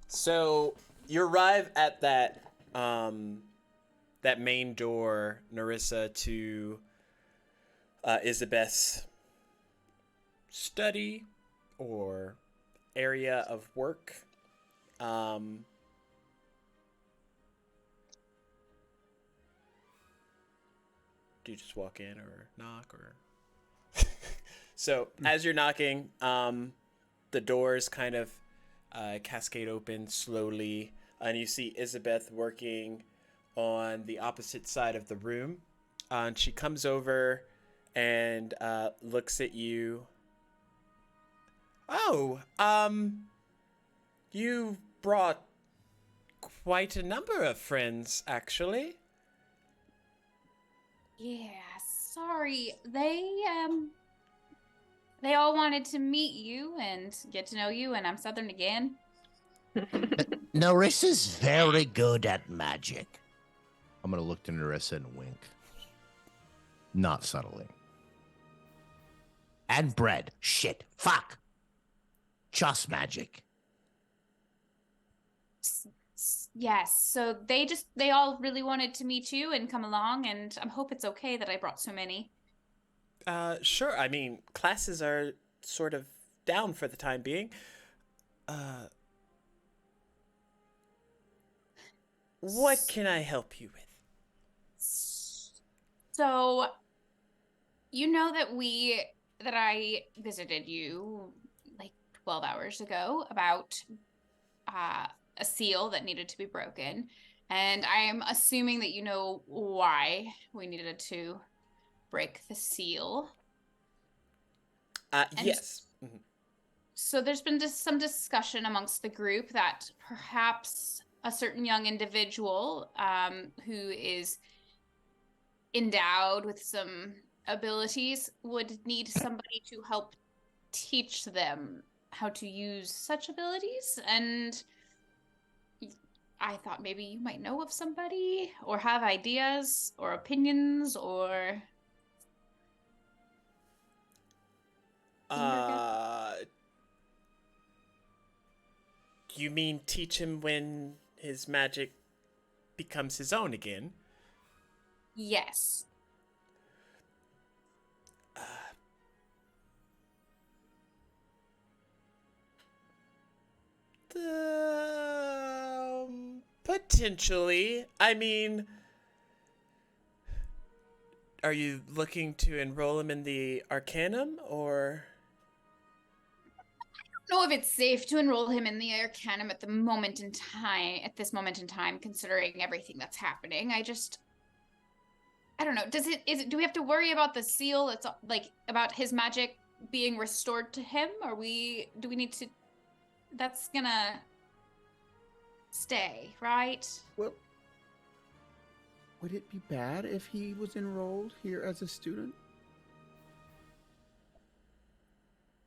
So you arrive at that that main door, Narissa, to Isabeth's study or area of work. Do you just walk in or knock or? So as you're knocking, the doors kind of cascade open slowly, and you see Isabeth working on the opposite side of the room. And she comes over and looks at you. Oh, you brought quite a number of friends, actually. Yeah, sorry. They all wanted to meet you and get to know you, and I'm Southern again. Narissa's very good at magic. I'm gonna look to Narissa and wink. Not subtly. And bread. Shit. Fuck. Just magic. Yes, so they all really wanted to meet you and come along, and I hope it's okay that I brought so many. Sure. I mean, classes are sort of down for the time being. What can I help you with? So, you know that I visited you like 12 hours ago about a seal that needed to be broken, and I am assuming that you know why we needed to break the seal. Yes. Mm-hmm. So there's been just some discussion amongst the group that perhaps a certain young individual who is endowed with some abilities would need somebody to help teach them how to use such abilities. And I thought maybe you might know of somebody or have ideas or opinions or... You mean teach him when his magic becomes his own again? Yes. Potentially. I mean, are you looking to enroll him in the Arcanum, or? I don't know if it's safe to enroll him in the Arcanum at this moment in time, considering everything that's happening. I don't know. Do we have to worry about the seal? It's like about his magic being restored to him? Do we need to, that's gonna stay, right? Well, would it be bad if he was enrolled here as a student?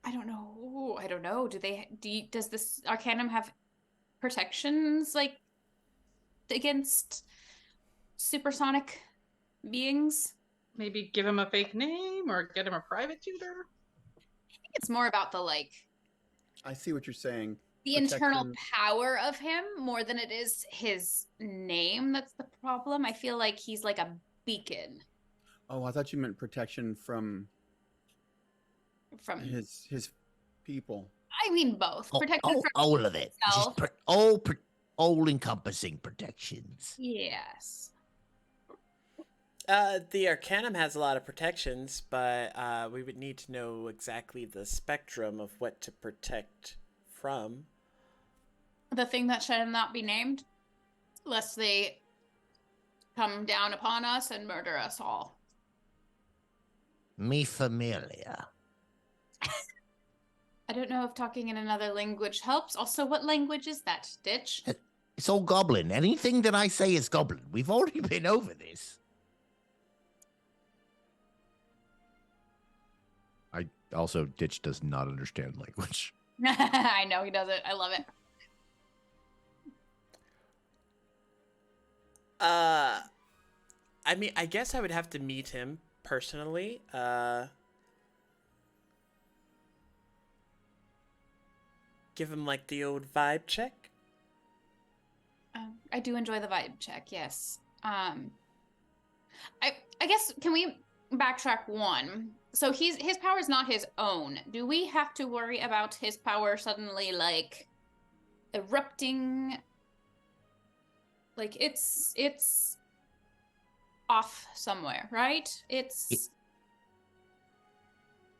I don't know. I don't know. Does this Arcanum have protections like against supersonic beings? Maybe give him a fake name or get him a private tutor. I think it's more about the I see what you're saying. the internal power of him more than it is his name that's the problem. I feel like he's like a beacon Oh, I thought you meant protection from from his people. I mean both. Protection from All of it. himself. Just all encompassing protections. Yes. The Arcanum has a lot of protections, but we would need to know exactly the spectrum of what to protect from. The thing that shall not be named, lest they come down upon us and murder us all. Me familiar. I don't know if talking in another language helps. Also, what language is that, Ditch? It's all goblin. Anything that I say is goblin. We've already been over this. Also, Ditch does not understand language. I know he does it. I love it. I mean, I guess I would have to meet him personally. give him like the old vibe check? I do enjoy the vibe check. Yes. I guess, can we backtrack one? So his power is not his own. Do we have to worry about his power suddenly like erupting? Like it's off somewhere, right?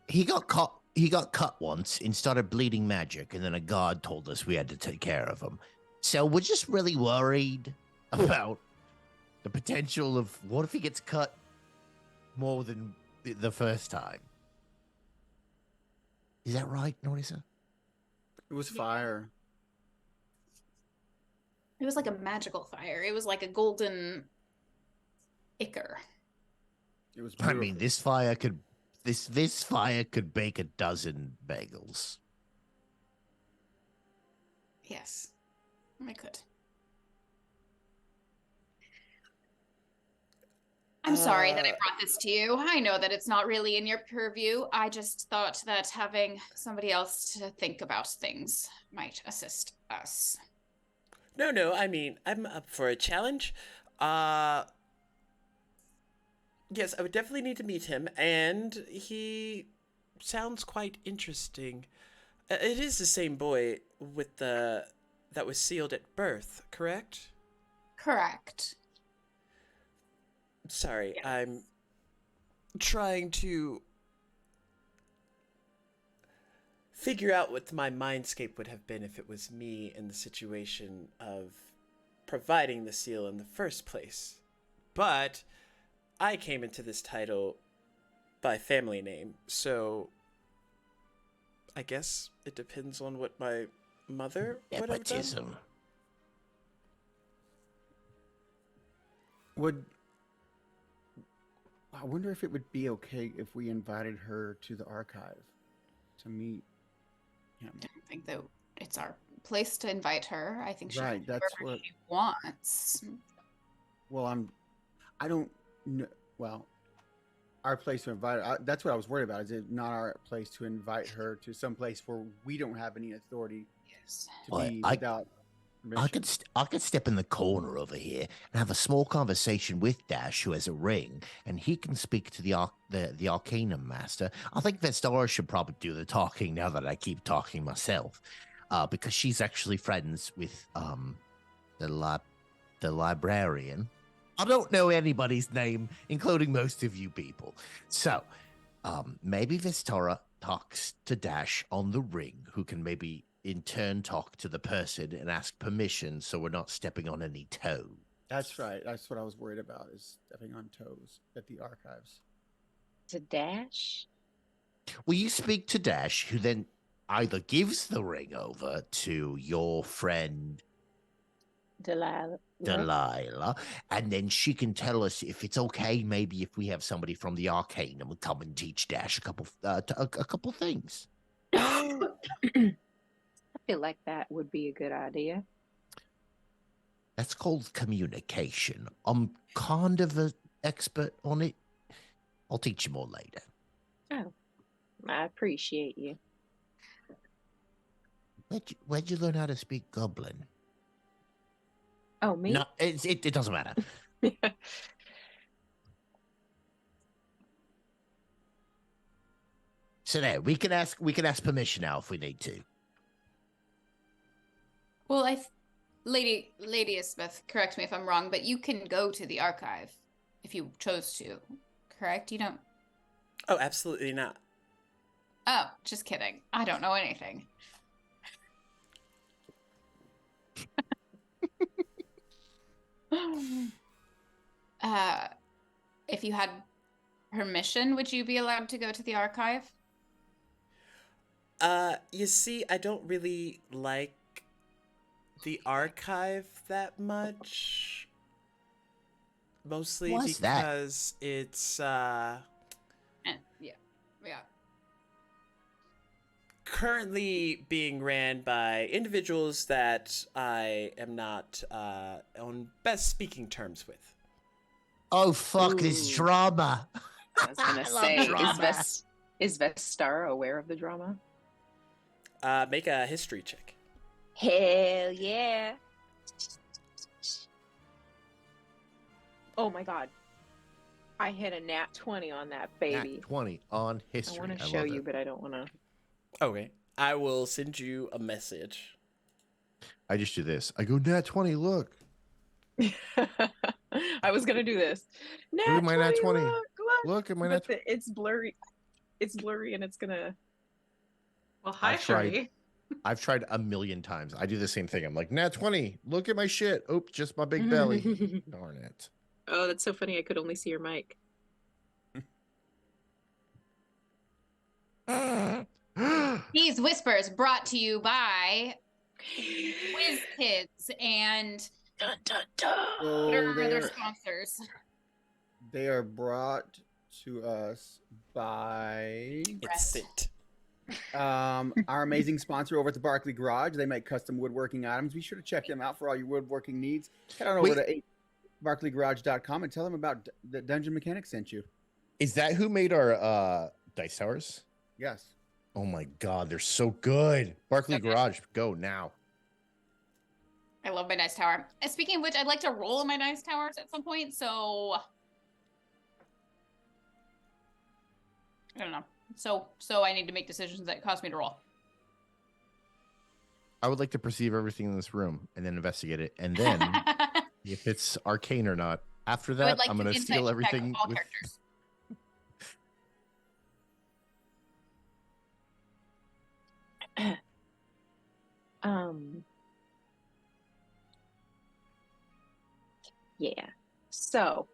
He got caught. He got cut once and started bleeding magic, and then a guard told us we had to take care of him. So we're just really worried about the potential of what if he gets cut more than the first time. Is that right, Norisa? It was fire. It was like a magical fire. It was like a golden ichor. It was I beautiful. mean, this fire could bake a dozen bagels. Yes, I could. I'm sorry that I brought this to you. I know that it's not really in your purview. I just thought that having somebody else to think about things might assist us. No, I mean, I'm up for a challenge. Yes, I would definitely need to meet him, and he sounds quite interesting. It is the same boy with that was sealed at birth, correct? Correct. Sorry, Yes. I'm trying to figure out what my mindscape would have been if it was me in the situation of providing the seal in the first place. But I came into this title by family name, so I guess it depends on what my mother would have done. Nepotism. I wonder if it would be okay if we invited her to the archive to meet him. I don't think that it's our place to invite her. I think she can Right, do that's whatever what. she wants. Well, I don't know. Well, our place to invite her. That's what I was worried about. Is it not our place to invite her to some place where we don't have any authority Yes. to Well, be I- without permission? I could step in the corner over here and have a small conversation with Dash, who has a ring, and he can speak to the Arcanum Master. I think Vestara should probably do the talking now that I keep talking myself, because she's actually friends with the librarian. I don't know anybody's name, including most of you people. So maybe Vestara talks to Dash on the ring, who can maybe in turn talk to the person and ask permission so we're not stepping on any toes. That's right. That's what I was worried about, is stepping on toes at the archives. To Dash? Will you speak to Dash, who then either gives the ring over to your friend Delilah. Delilah, and then she can tell us if it's okay, maybe if we have somebody from the Arcanum come and teach Dash a couple things. I feel like that would be a good idea. That's called communication. I'm kind of an expert on it. I'll teach you more later. Oh, I appreciate you. Where'd you learn how to speak Goblin? Oh, me? No, it doesn't matter. So there, we can ask permission now if we need to. Well, Lady Elizabeth, correct me if I'm wrong, but you can go to the archive if you chose to, correct? You don't. Oh, absolutely not. Oh, just kidding. I don't know anything. If you had permission, would you be allowed to go to the archive? You see, I don't really like the archive that much. Mostly Why's that? because it's Yeah. currently being ran by individuals that I am not on best speaking terms with. Oh fuck this Ooh. drama! I was gonna I love say, drama. is Vestara aware of the drama? Make a history check. Hell yeah. Oh my god. I hit a nat 20 on that baby. Nat 20 on history. I want to show love you, it. but I don't want to. Okay. I will send you a message. I just do this. I go, nat 20, look. I was gonna do this. Nat Look at my nat 20. Look, Look at my but nat 20. it's blurry. It's blurry, and it's gonna. Well, hi, I've tried. Shirley. I've tried a million times. I do the same thing. I'm like, nat 20. Look at my shit. Oop, just my big belly. Darn it. Oh, that's so funny. I could only see your mic. These whispers brought to you by Whiz Kids and Dun, dun, dun. So what are their they're- sponsors? they are brought to us by It's it. our amazing sponsor over at the Barkley Garage. They make custom woodworking items. Be sure to check them out for all your woodworking needs. Head on over to barkleygarage.com and tell them about the Dungeon Mechanics sent you. Is that who made our dice towers? Yes. Oh my god, they're so good. Barkley Okay. Garage, go now. I love my dice tower. And speaking of which, I'd like to roll in my dice towers at some point, so I don't know. So I need to make decisions that cost me to roll. I would like to perceive everything in this room and then investigate it. And then if it's arcane or not. After I that, would like I'm to going to insight steal check everything. all With... characters. Yeah. So,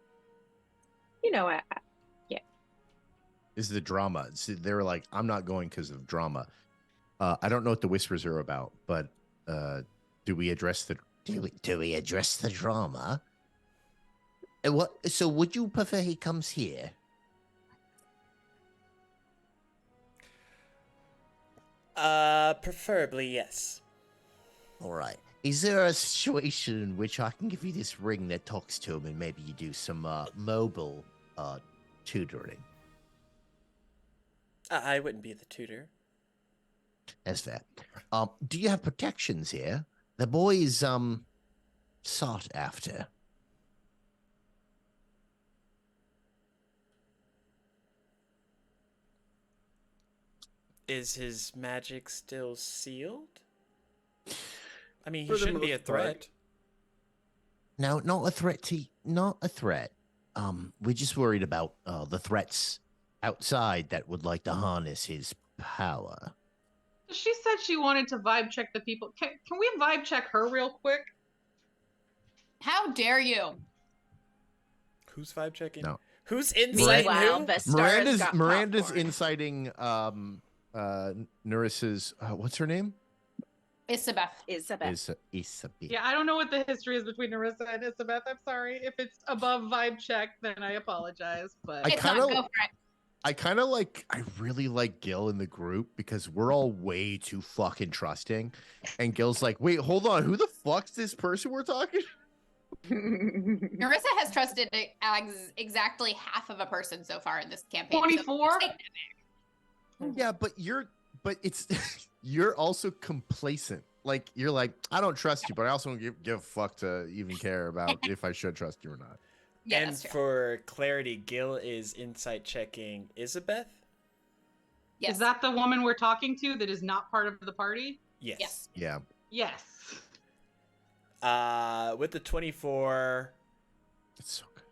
I This is the drama. So they were like, I'm not going because of drama. I don't know what the whispers are about, but do we address the drama? What? So would you prefer he comes here? Preferably yes. All right. Is there a situation in which I can give you this ring that talks to him and maybe you do some mobile tutoring? I wouldn't be the tutor. That's fair. Do you have protections here? The boy is sought after. Is his magic still sealed? I mean, he For the shouldn't be a most part. threat. No, not a threat. Not a threat. We're just worried about the threats outside that would like to harness his power. She said she wanted to vibe check the people. Can we vibe check her real quick? How dare you? Who's vibe checking? No. Who's inciting meanwhile, who? Vestara's Miranda's inciting Nuris's what's her name? Isabeth. Isabeth. Isabeth. Yeah, I don't know what the history is between Narissa and Isabeth. I'm sorry. If it's above vibe check, then I apologize. But It's not. Go for it. I really like Gil in the group because we're all way too fucking trusting. And Gil's like, wait, hold on, who the fuck's this person we're talking? Narissa has trusted exactly half of a person so far in this campaign. so 24? take that back. Yeah, but it's you're also complacent. Like you're like, I don't trust you, but I also don't give a fuck to even care about if I should trust you or not. Yeah, And that's true. for clarity, Gil is insight checking Isabeth? Yes. Is that the woman we're talking to that is not part of the party? Yes. Yes. Yeah. Yes. With the 24, It's so good.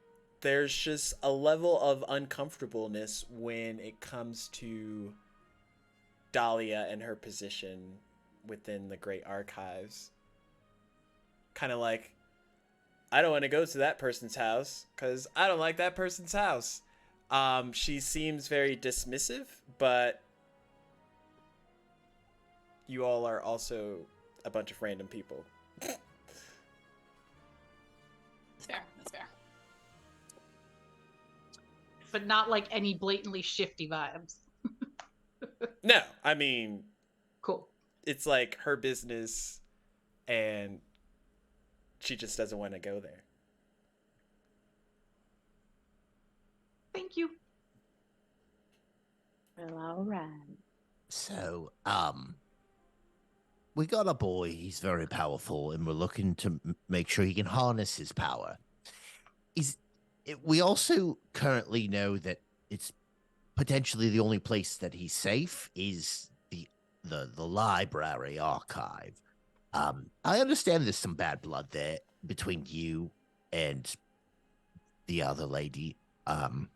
there's just a level of uncomfortableness when it comes to Dahlia and her position within the Great Archives. Kind of like, I don't want to go to that person's house because I don't like that person's house. She seems very dismissive, but you all are also a bunch of random people. That's fair. That's fair. But not like any blatantly shifty vibes. No, I mean, Cool. it's like her business and she just doesn't want to go there. Thank you. Well, all right. So, we got a boy. He's very powerful, and we're looking to make sure he can harness his power. We also currently know that it's potentially the only place that he's safe is the library archive. I understand there's some bad blood there between you and the other lady. But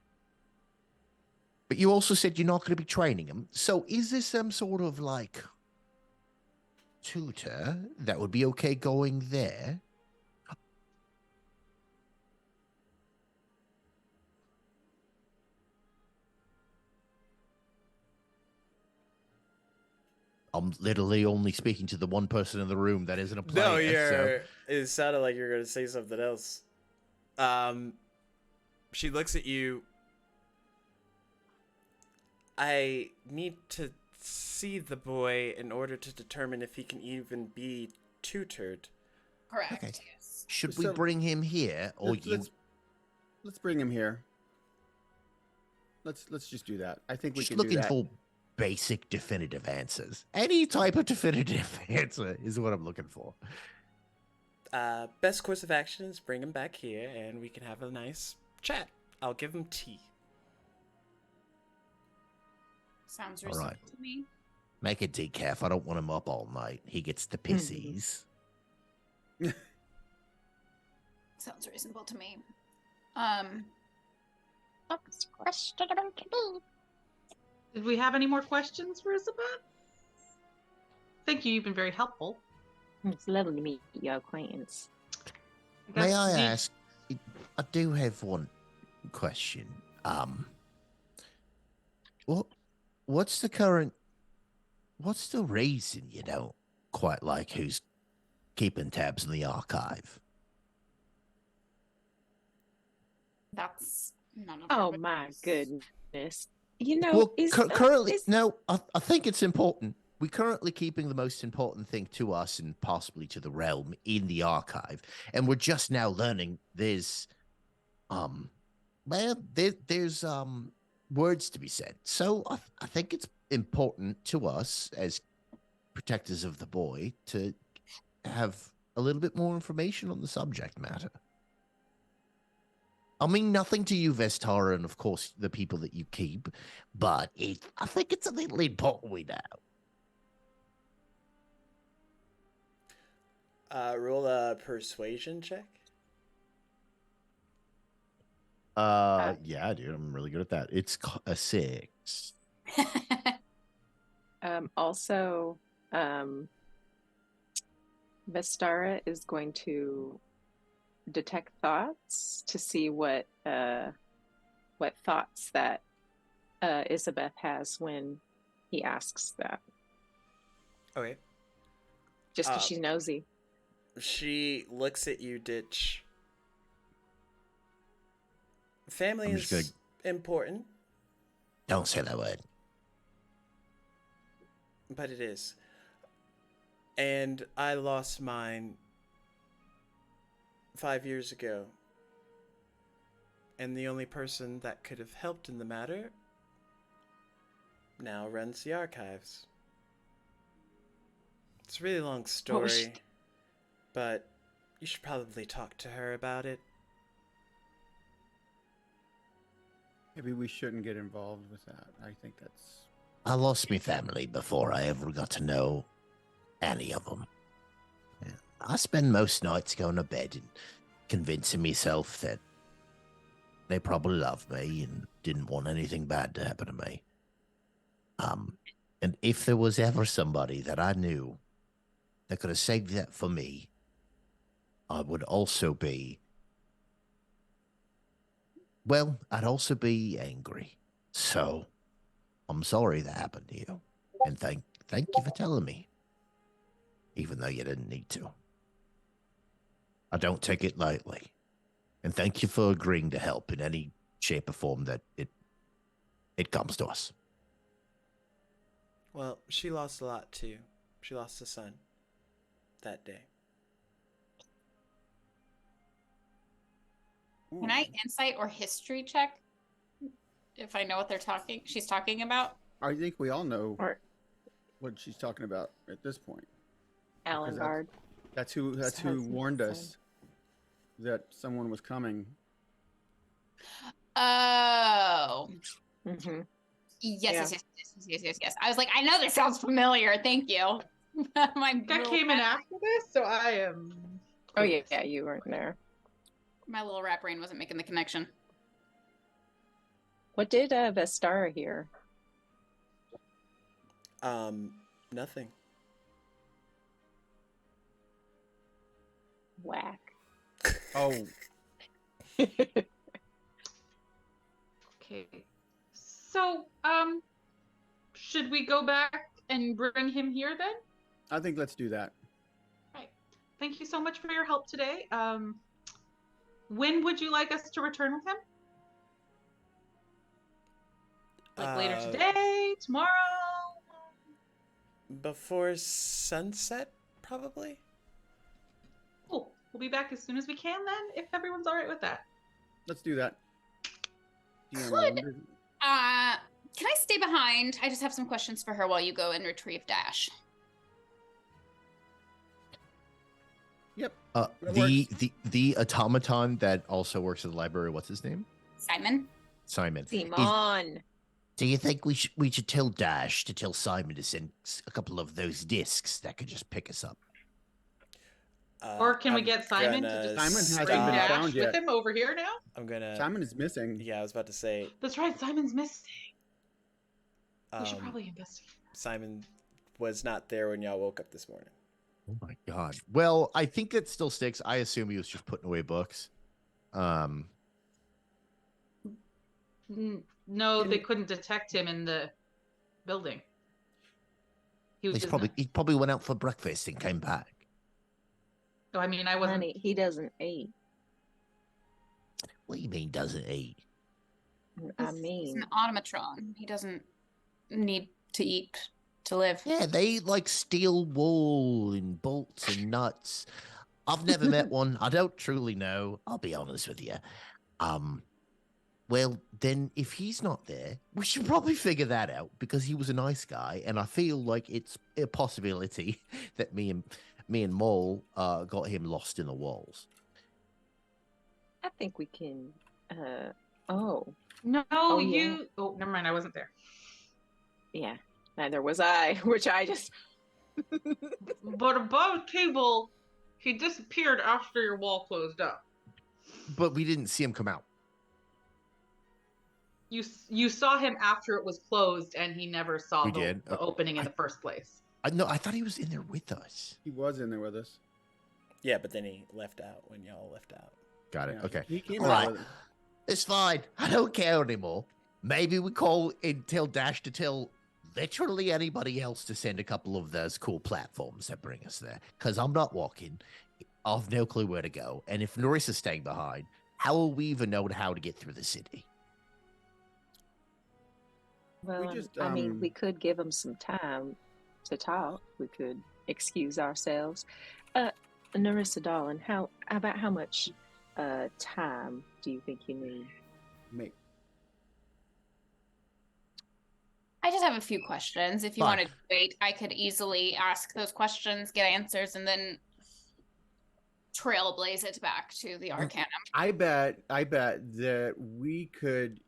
you also said you're not going to be training him. So is there some sort of like tutor that would be okay going there? I'm literally only speaking to the one person in the room that isn't a player. No, So... It sounded like you're gonna say something else. She looks at you. I need to see the boy in order to determine if he can even be tutored. Correct. Okay. Yes. Should we So- bring him here, or Let's bring him here. Let's just do that. I think we just can looking do that. for basic definitive answers? Any type of definitive answer is what I'm looking for. Best course of action is bring him back here and we can have a nice chat. I'll give him tea. Sounds All reasonable right. to me. Make it decaf. I don't want him up all night. He gets the pissies. Sounds reasonable to me. Next question about me. Did we have any more questions for Isabel? Thank you. You've been very helpful. It's lovely to meet your acquaintance. May I Did- ask? I do have one question. What's the reason you don't quite like who's keeping tabs in the archive? That's none of Oh our my business. goodness. You know, Well, is currently, is- no, I think it's important. We're currently keeping the most important thing to us and possibly to the realm in the archive. And we're just now learning there's words to be said. So I think it's important to us as protectors of the boy to have a little bit more information on the subject matter. I mean, nothing to you, Vestara, and of course the people that you keep, but I think it's a little important we know. Roll a persuasion check. Yeah, dude, I'm really good at that. It's a 6. also Vestara is going to detect thoughts to see what thoughts that Isabeth has when he asks that. Okay. Just because she's nosy. She looks at you, Ditch. Family I'm is just important, Don't say that word. but it is. And I lost mine 5 years ago. And the only person that could have helped in the matter now runs the archives. It's a really long story, but you should probably talk to her about it. Maybe we shouldn't get involved with that. I think that's. I lost my family before I ever got to know any of them. Yeah. I spend most nights going to bed and convincing myself that they probably loved me and didn't want anything bad to happen to me. And if there was ever somebody that I knew that could have saved that for me, I would also be, well, I'd also be angry. So I'm sorry that happened to you. And thank you for telling me, even though you didn't need to. I don't take it lightly. And thank you for agreeing to help in any shape or form that it comes to us. Well, she lost a lot too. She lost a son that day. Can I insight or history check if I know what she's talking about? I think we all know Or what she's talking about at this point. Because Alengard. That's who Husband warned said. us that someone was coming. Oh. Mm-hmm. Yes, Yeah. yes. I was like, I know this sounds familiar. Thank you. My I little came in rat- after this, so I am. Oh yeah, you weren't there. my little rat brain wasn't making the connection. What did Vestara hear? Nothing. Whack. Oh, Okay. So, should we go back and bring him here then? I think let's do that. Right. Thank you so much for your help today. When would you like us to return with him? Like later today, tomorrow? Before sunset, probably. Cool. We'll be back as soon as we can then, if everyone's all right with that. Let's do that. DM, I Could- wonder- Can I stay behind? I just have some questions for her while you go and retrieve Dash. Yep. The works. the automaton that also works at the library. What's his name? Simon? Simon. Simon. Do you think we should tell Dash to tell Simon to send a couple of those discs that could just pick us up? Or can we I'm get Simon to gonna just Simon hasn't bring been Dash found with yet. him over here now? I'm gonna. Simon is missing. Yeah, I was about to say. That's right, Simon's missing. We should um, probably investigate. Simon was not there when y'all woke up this morning. Oh my god. Well, I think that still sticks. I assume he was just putting away books. No, they couldn't detect him in the building. He was He probably went out for breakfast and came back. Oh, I mean, I wasn't. Honey, he doesn't eat. What do you mean doesn't eat? I He's mean, an automatron. He doesn't need to eat to live. Yeah, they eat like steel wool and bolts and nuts. I've never met one. I don't truly know. I'll be honest with you. Well, then if he's not there, we should probably figure that out because he was a nice guy, and I feel like it's a possibility that me and Mole got him lost in the walls. I think we can. Oh, No, Oh, you. yeah. Oh, never mind. I wasn't there. yeah. Neither was I. Which I just. But above table, he disappeared after your wall closed up. But we didn't see him come out. You saw him after it was closed, and he never saw We the did. opening in the first place. I thought he was in there with us. He was in there with us. Yeah, but then he left out when y'all left out. Got it. Yeah, Okay. He came All out right. with us. It's fine. I don't care anymore. Maybe we call and tell Dash to tell literally anybody else to send a couple of those cool platforms that bring us there. Because I'm not walking. I've no clue where to go. And if Narissa's staying behind, how will we even know how to get through the city? Well, just, I mean, we could give him some time to talk. We could excuse ourselves. Narissa, darling, how much time do you think you need? Make I just have a few questions. If you Fine. wanted to wait, I could easily ask those questions, get answers, and then trailblaze it back to the Arcanum. I bet that we could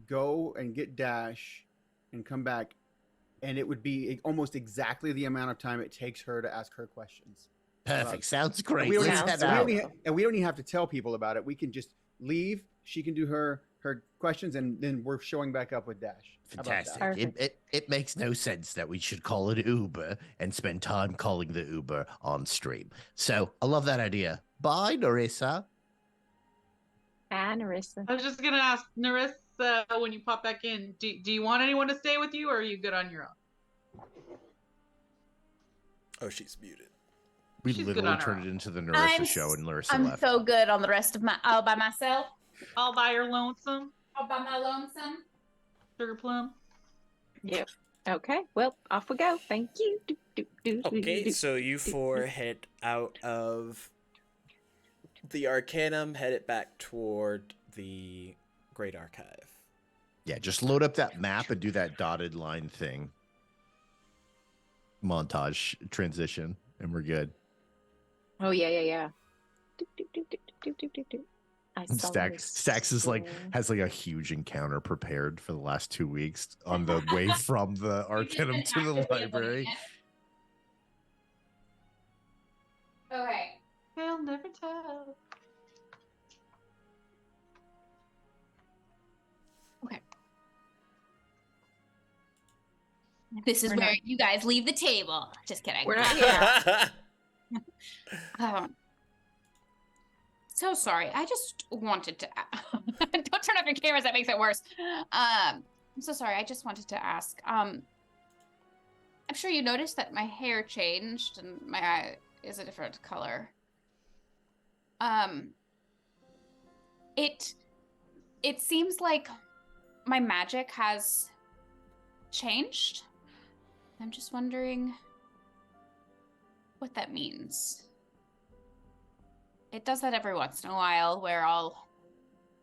go and get Dash and come back, and it would be almost exactly the amount of time it takes her to ask her questions. Perfect. Sounds great. We don't, Let's Sounds head and we out. don't even- and we don't even have to tell people about it. We can just leave. She can do her questions, and then we're showing back up with Dash. How about that? Fantastic. It makes no sense that we should call it Uber and spend time calling the Uber on stream. So I love that idea. Bye, Narissa. Hi, Narissa. I was just gonna ask Narissa when you pop back in. Do you want anyone to stay with you, or are you good on your own? Oh, she's muted. We She's good literally on her turned own. it into the Narissa I'm show, and Larissa I'm left. so good on the rest of my all by myself, All by your lonesome, all by my lonesome. sugar plum. Yep. Okay. Well, off we go. Thank you. Okay, so you four head out of the Arcanum, headed back toward the Great Archive. Yeah, just load up that map and do that dotted line thing. Montage transition. and we're good. Oh yeah. Doop, doop, doop, doop, doop, doop, doop, doop. I saw Stacks is like has like a huge encounter prepared for the last 2 weeks on the way from the Arcanum to the library. Okay. I'll never tell. Okay. This is We're where not- you guys leave the table. Just kidding. We're not here. So sorry. I just wanted to. Don't turn off your cameras. That makes it worse. I'm so sorry. I just wanted to ask. I'm sure you noticed that my hair changed and my eye is a different color. It seems like my magic has changed. I'm just wondering what that means. It does that every once in a while where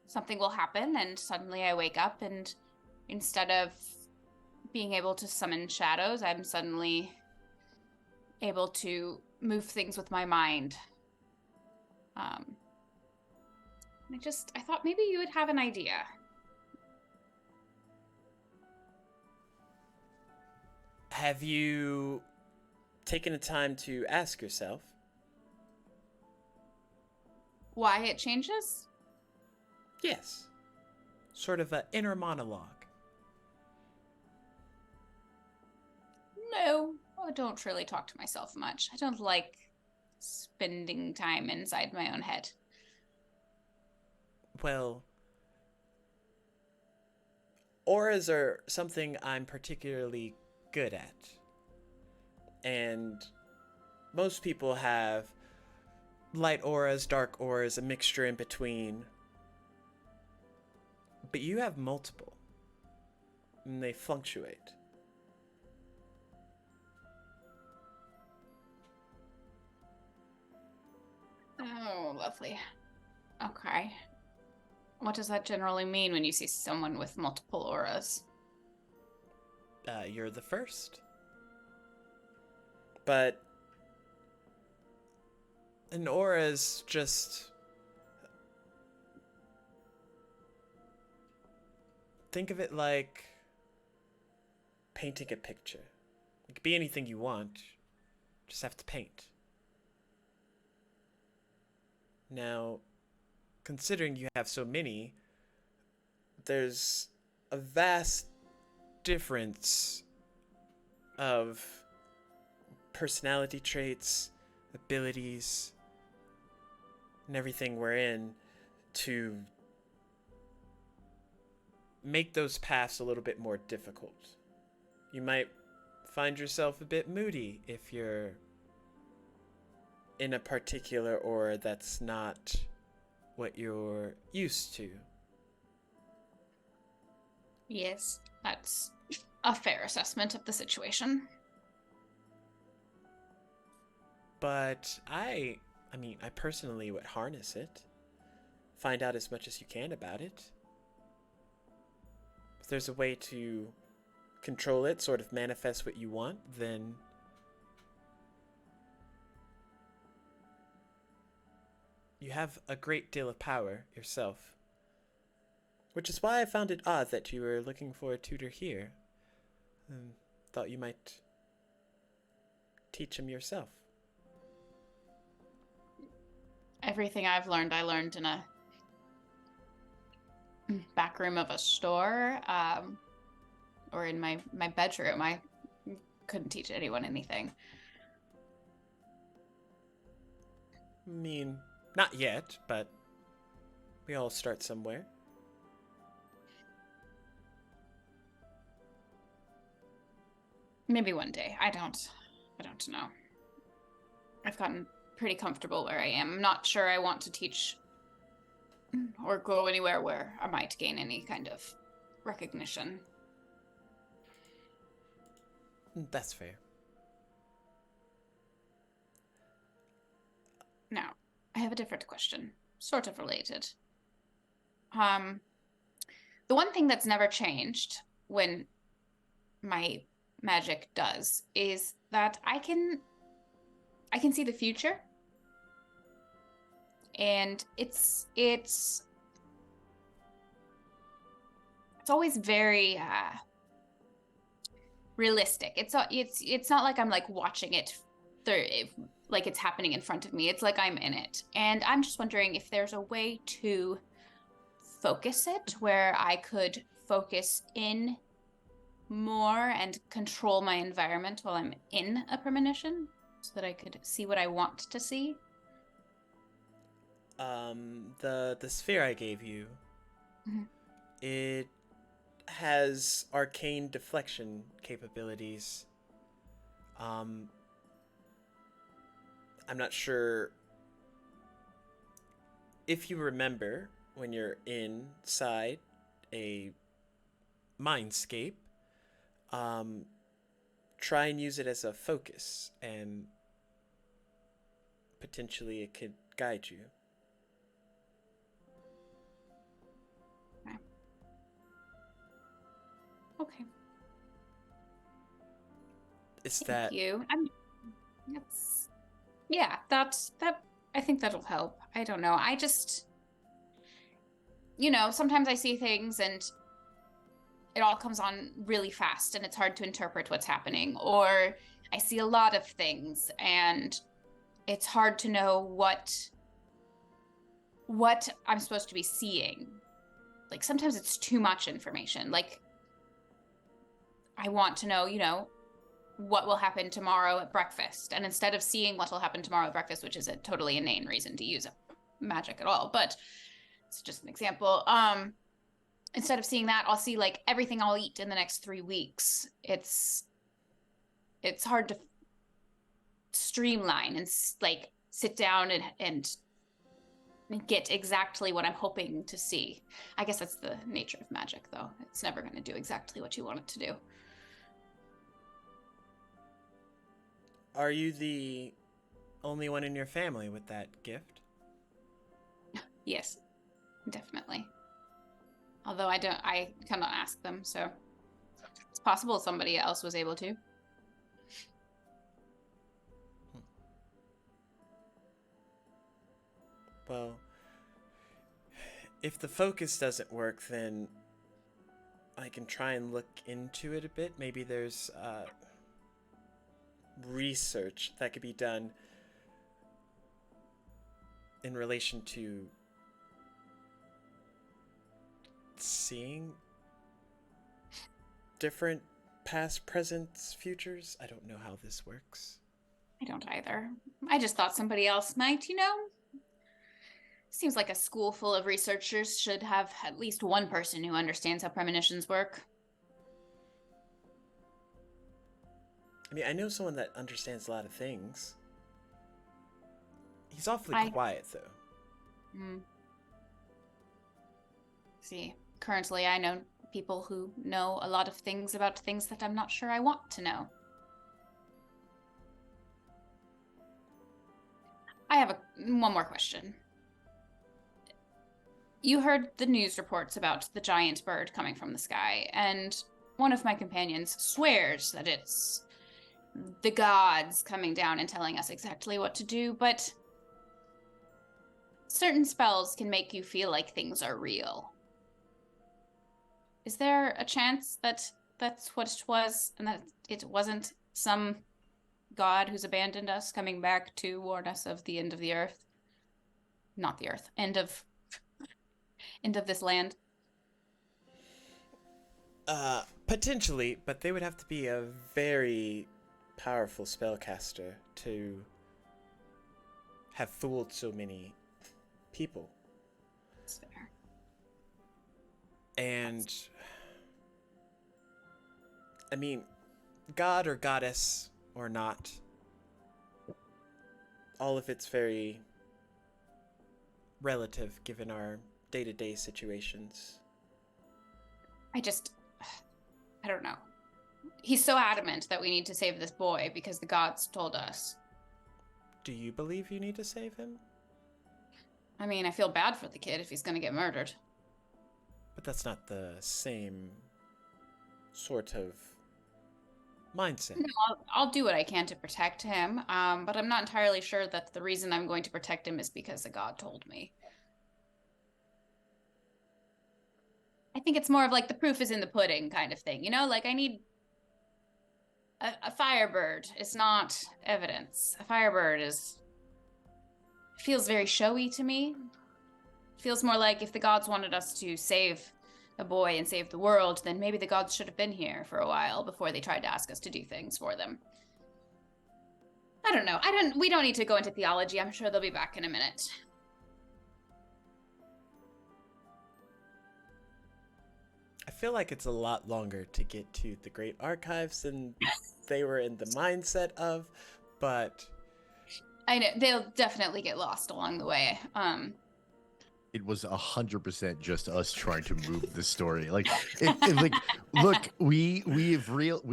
something will happen and suddenly I wake up and instead of being able to summon shadows, I'm suddenly able to move things with my mind. I thought maybe you would have an idea. Have you taken the time to ask yourself? Why it changes? Yes. Sort of an inner monologue. No, I don't really talk to myself much. I don't like spending time inside my own head. Well, auras are something I'm particularly good at. And most people have light auras, dark auras, a mixture in between. But you have multiple. And they fluctuate. Oh, lovely. Okay. What does that generally mean when you see someone with multiple auras? You're the first. But an aura is just... Think of it like painting a picture. It could be anything you want. Just have to paint. Now, considering you have so many, there's a vast difference of personality traits, abilities, and everything we're in to make those paths a little bit more difficult. You might find yourself a bit moody if you're in a particular aura that's not what you're used to. Yes, that's a fair assessment of the situation. But I personally would harness it. Find out as much as you can about it. If there's a way to control it, sort of manifest what you want, then you have a great deal of power yourself. Which is why I found it odd that you were looking for a tutor here. And thought you might teach him yourself. Everything I've learned, I learned in a back room of a store, or in my bedroom. I couldn't teach anyone anything. I mean, not yet, but we all start somewhere. Maybe one day. I don't know. I've gotten pretty comfortable where I am. I'm not sure I want to teach or go anywhere where I might gain any kind of recognition. That's fair. Now, I have a different question, sort of related. The one thing that's never changed when my magic does is that I can I can see the future. And it's always very realistic. It's not like I'm like watching it like it's happening in front of me. It's like I'm in it. And I'm just wondering if there's a way to focus it where I could focus in more and control my environment while I'm in a premonition so that I could see what I want to see. The sphere I gave you, Mhm. it has arcane deflection capabilities. I'm not sure if you remember when you're inside a mindscape, try and use it as a focus, and potentially it could guide you. Okay. Is Thank that you. That. I think that'll help. I don't know. I just, sometimes I see things and it all comes on really fast and it's hard to interpret what's happening. Or I see a lot of things and it's hard to know what I'm supposed to be seeing. Like sometimes it's too much information. Like I want to know, what will happen tomorrow at breakfast. And instead of seeing what will happen tomorrow at breakfast, which is a totally inane reason to use magic at all, but it's just an example. Instead of seeing that, I'll see like everything I'll eat in the next 3 weeks. It's hard to streamline and like sit down and get exactly what I'm hoping to see. I guess that's the nature of magic, though. It's never going to do exactly what you want it to do. Are you the only one in your family with that gift? Yes, definitely. Although I cannot ask them, so it's possible somebody else was able to. Well, if the focus doesn't work, then I can try and look into it a bit. Maybe there's research that could be done in relation to seeing different past, presents, futures. I don't know how this works. I don't either. I just thought somebody else might, Seems like a school full of researchers should have at least one person who understands how premonitions work. I mean, I know someone that understands a lot of things. He's awfully quiet, though. See, currently I know people who know a lot of things about things that I'm not sure I want to know. I have one more question. You heard the news reports about the giant bird coming from the sky, and one of my companions swears that it's the gods coming down and telling us exactly what to do, but certain spells can make you feel like things are real. Is there a chance that that's what it was, and that it wasn't some god who's abandoned us coming back to warn us of the end of the earth? Not the earth. End of this land? Potentially, but they would have to be a very powerful spellcaster to have fooled so many people. That's fair. And I mean, god or goddess or not, all of it's very relative given our day-to-day situations. I don't know. He's so adamant that we need to save this boy because the gods told us. Do you believe you need to save him? I mean, I feel bad for the kid if he's gonna get murdered. But that's not the same sort of mindset. No, I'll do what I can to protect him, but I'm not entirely sure that the reason I'm going to protect him is because the god told me. I think it's more of like the proof is in the pudding kind of thing, you know? Like I need a firebird. It's not evidence. A firebird feels very showy to me. Feels more like if the gods wanted us to save a boy and save the world, then maybe the gods should have been here for a while before they tried to ask us to do things for them. I don't know. We don't need to go into theology. I'm sure they'll be back in a minute. I feel like it's a lot longer to get to the Great Archives than they were in the mindset of, but I know they'll definitely get lost along the way. It was 100% just us trying to move the story. Like, like, look, we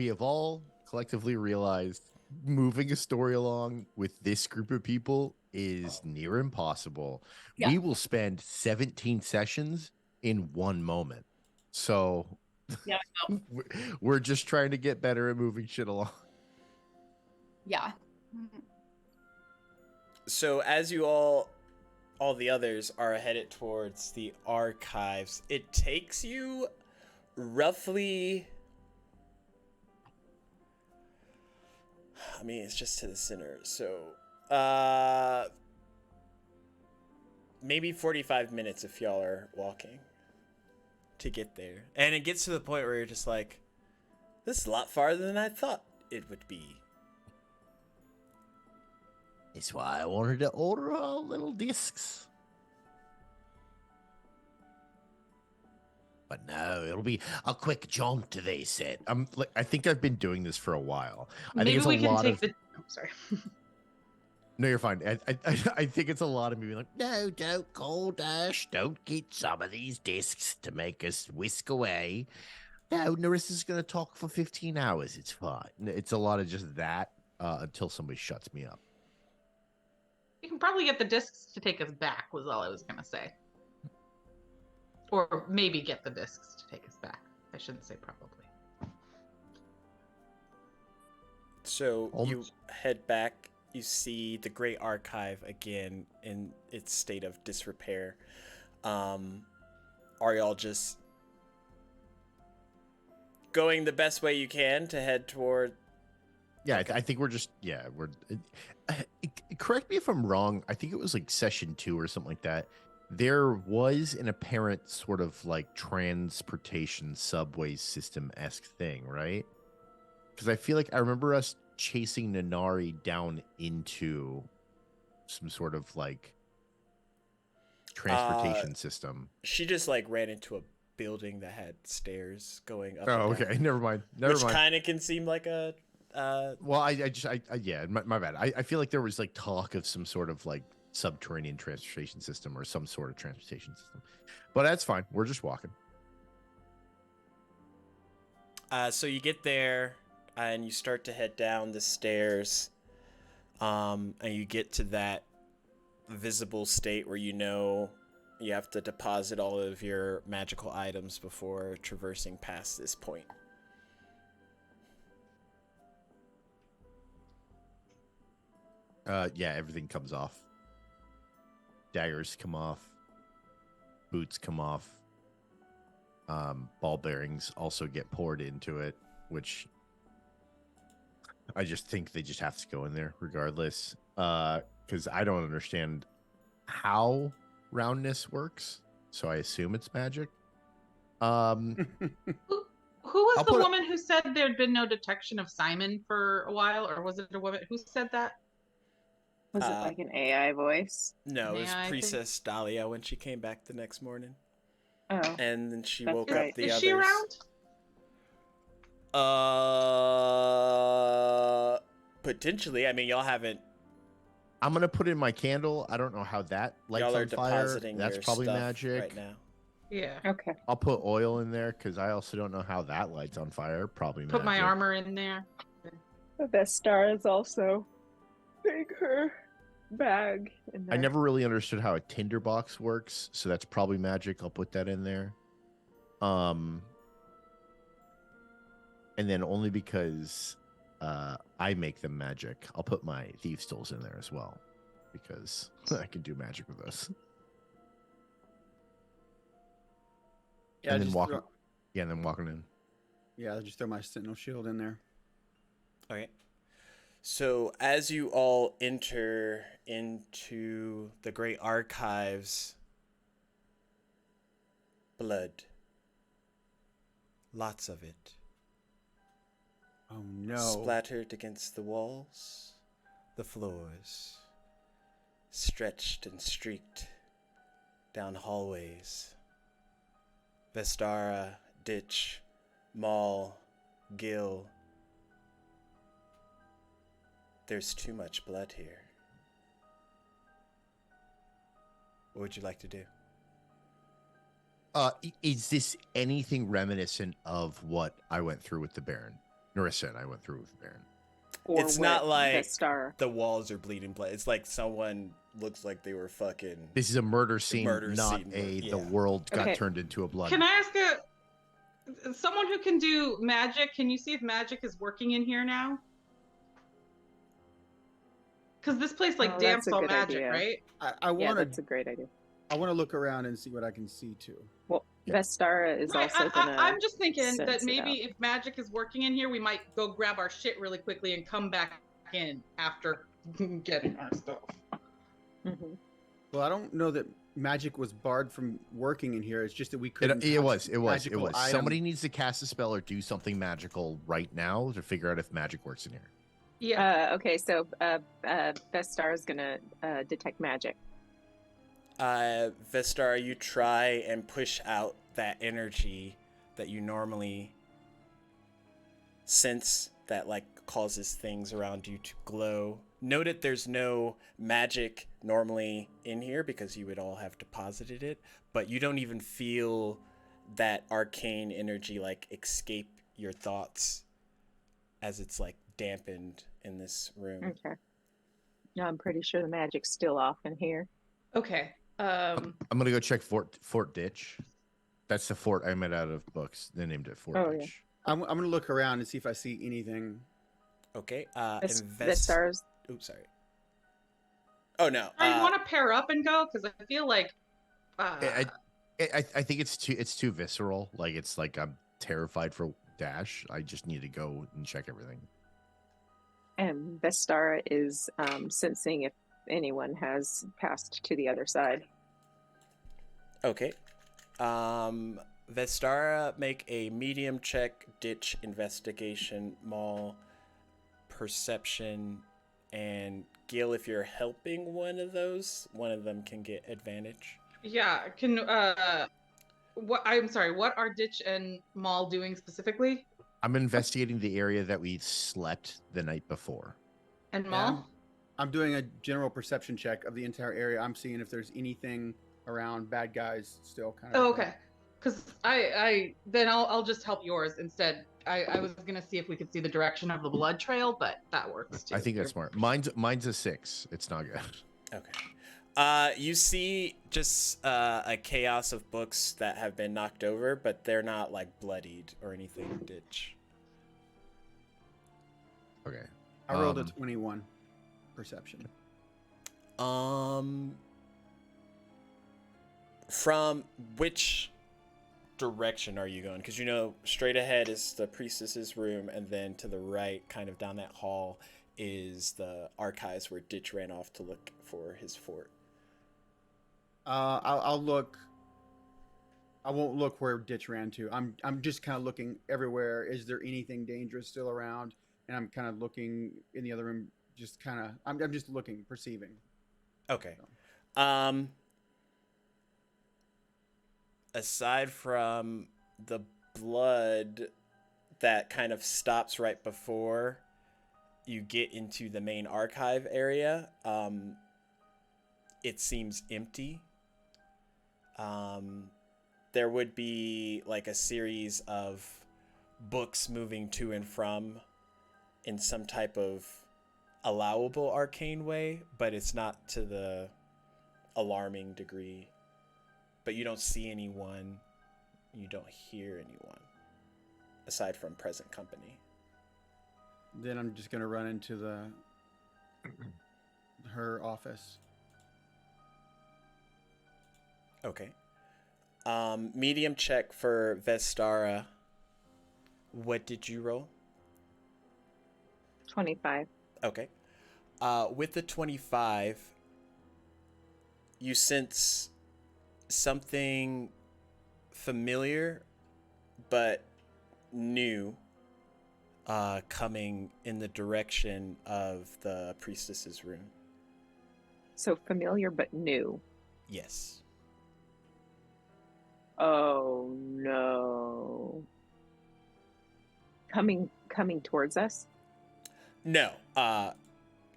have all collectively realized moving a story along with this group of people is near impossible. Yeah. We will spend 17 sessions in one moment. So Yeah, we're just trying to get better at moving shit along. Yeah. So as you all the others are headed towards the archives, it takes you roughly, I mean, it's just to the center, so maybe 45 minutes if y'all are walking to get there. And it gets to the point where you're just like, this is a lot farther than I thought it would be. That's why I wanted to order all little discs. But no, it'll be a quick jaunt, they said. I think I've been doing this for a while. I think Maybe it's we a can lot take of... the. Oh, sorry. No, you're fine. I think it's a lot of me being like, no, don't call Dash. Don't get some of these discs to make us whisk away. No, Narissa's going to talk for 15 hours. It's fine. It's a lot of just that until somebody shuts me up. We can probably get the discs to take us back, was all I was going to say. Or maybe get the discs to take us back. I shouldn't say probably. So you head back, you see the Great Archive again in its state of disrepair. Are y'all just going the best way you can to head toward? Yeah, I think we're just, we're... correct me if I'm wrong. I think it was like session 2 or something like that. There was an apparent sort of like transportation subway system-esque thing, right? Because I feel like I remember us chasing Nanari down into some sort of like transportation system. She just like ran into a building that had stairs going up. Oh, and down, okay. Never mind. which kind of can seem like a. Well, my bad. I feel like there was like talk of some sort of like subterranean transportation system or some sort of transportation system, but that's fine. We're just walking. So you get there and you start to head down the stairs, and you get to that visible state where you know you have to deposit all of your magical items before traversing past this point. Everything comes off. Daggers come off. Boots come off. Ball bearings also get poured into it, which I just think they just have to go in there regardless. Because I don't understand how roundness works, so I assume it's magic. Who was the woman who said there'd been no detection of Simon for a while, or was it a woman who said that? Was it like an AI voice? No, it was AI Priestess Dahlia when she came back the next morning. Oh. And then she That's woke right. up the Is others. she around? Potentially. I mean, y'all haven't. I'm gonna put in my candle. I don't know how that lights Y'all are on fire. depositing That's your probably stuff magic. right now. Yeah. Okay. I'll put oil in there because I also don't know how that lights on fire. Probably Put my magic. armor in there. The best star is also big her bag in there. I never really understood how a tinderbox works, so that's probably magic. I'll put that in there. And then only because I make them magic. I'll put my thieves' tools in there as well because I can do magic with those. Yeah, and then just walking. Yeah, and then walking in. Yeah, I'll just throw my sentinel shield in there. Okay. So as you all enter into the great archives, blood. Lots of it. Oh no. Splattered against the walls, the floors, stretched and streaked down hallways. Vestara, Ditch, Maul, Gil. There's too much blood here. What would you like to do? Is this anything reminiscent of what I went through with the Baron? Narissa and I went through with the Baron. Or It's what not like Vestar. the walls are bleeding blood. It's like someone looks like they were fucking... This is a murder scene, Murder not scene, a yeah. the world got Okay. turned into a blood. Can I ask someone who can do magic? Can you see if magic is working in here now? Because this place like Oh, damps that's a all good magic, idea. right? I Yeah, want that's to. a great idea. I want to look around and see what I can see too. Well, Yeah. Vestara is Right, also gonna. I'm just thinking sense that it maybe out. if magic is working in here, we might go grab our shit really quickly and come back in after getting our stuff. Mhm. Well, I don't know that magic was barred from working in here. It's just that we It couldn't. was. magical item. Somebody needs to cast a spell or do something magical right now to figure out if magic works in here. Yeah. Okay, so Vestar is gonna detect magic. Vestar, you try and push out that energy that you normally sense that like causes things around you to glow. Note that there's no magic normally in here because you would all have deposited it, but you don't even feel that arcane energy like escape your thoughts as it's like dampened in this room. Okay. No, I'm pretty sure the magic's still off in here. Okay. I'm gonna go check Fort Ditch. That's the fort I made out of books. They named it Fort Oh, yeah. Ditch. I'm gonna look around and see if I see anything. Okay. Vestar's. Oops, sorry. Oh no. Do you want to pair up and go? Because I feel like. I think it's too visceral. Like it's like I'm terrified for Dash. I just need to go and check everything. And Vestara is sensing if anyone has passed to the other side. Okay. Vestara, make a medium check, Ditch investigation, Maul perception, and Gil, if you're helping one of those, one of them can get advantage. Yeah. Can what? I'm sorry. What are Ditch and Maul doing specifically? I'm investigating the area that we slept the night before. And Yeah, Maul? I'm doing a general perception check of the entire area. I'm seeing if there's anything around, bad guys still kind of. Oh, okay. Because I'll just help yours instead. I was gonna see if we could see the direction of the blood trail, but that works too. I think that's smart. Mine's a 6. It's not good. Okay. You see just a chaos of books that have been knocked over, but they're not like bloodied or anything. Ditch. Okay. I rolled a 21 perception. From which direction are you going? Because you know straight ahead is the priestess's room, and then to the right, kind of down that hall, is the archives where Ditch ran off to look for his fort. I'll look. I won't look where Ditch ran to. I'm just kind of looking everywhere. Is there anything dangerous still around? And I'm kind of looking in the other room. Just kind of. I'm just looking, perceiving. Okay. Aside from the blood that kind of stops right before you get into the main archive area, it seems empty. There would be like a series of books moving to and from in some type of allowable arcane way, but it's not to the alarming degree. But you don't see anyone, you don't hear anyone aside from present company. Then I'm just gonna run into her office. Okay. Medium check for Vestara. What did you roll? 25. Okay. With the 25, you sense something familiar but new coming in the direction of the priestess's room. So familiar but new. Yes. Oh no. Coming towards us? No.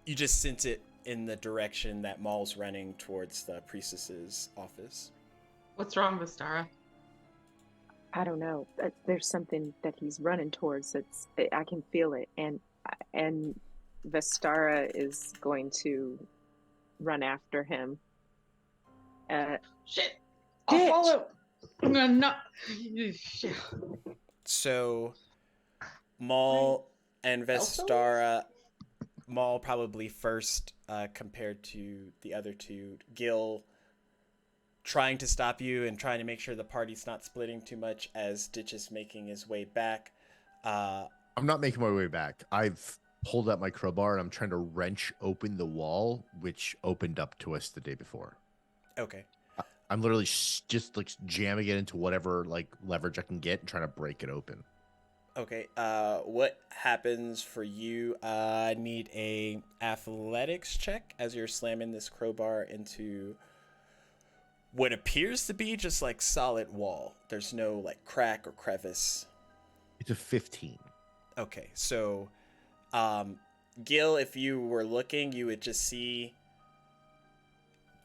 You just sense it in the direction that Maul's running towards the priestess's office. What's wrong, Vistara? I don't know. There's something that he's running towards. I can feel it, and Vestara is going to run after him. Shit! I'll follow. I'm gonna not. Shit. So, Maul and Vestara, Maul probably first compared to the other two. Gil trying to stop you and trying to make sure the party's not splitting too much as Ditch is making his way back. I'm not making my way back. I've pulled out my crowbar and I'm trying to wrench open the wall, which opened up to us the day before. Okay. I'm literally just like jamming it into whatever like leverage I can get and trying to break it open. Okay. What happens for you? I need a athletics check as you're slamming this crowbar into what appears to be just like solid wall. There's no like crack or crevice. It's a 15. Okay, so Gil, if you were looking, you would just see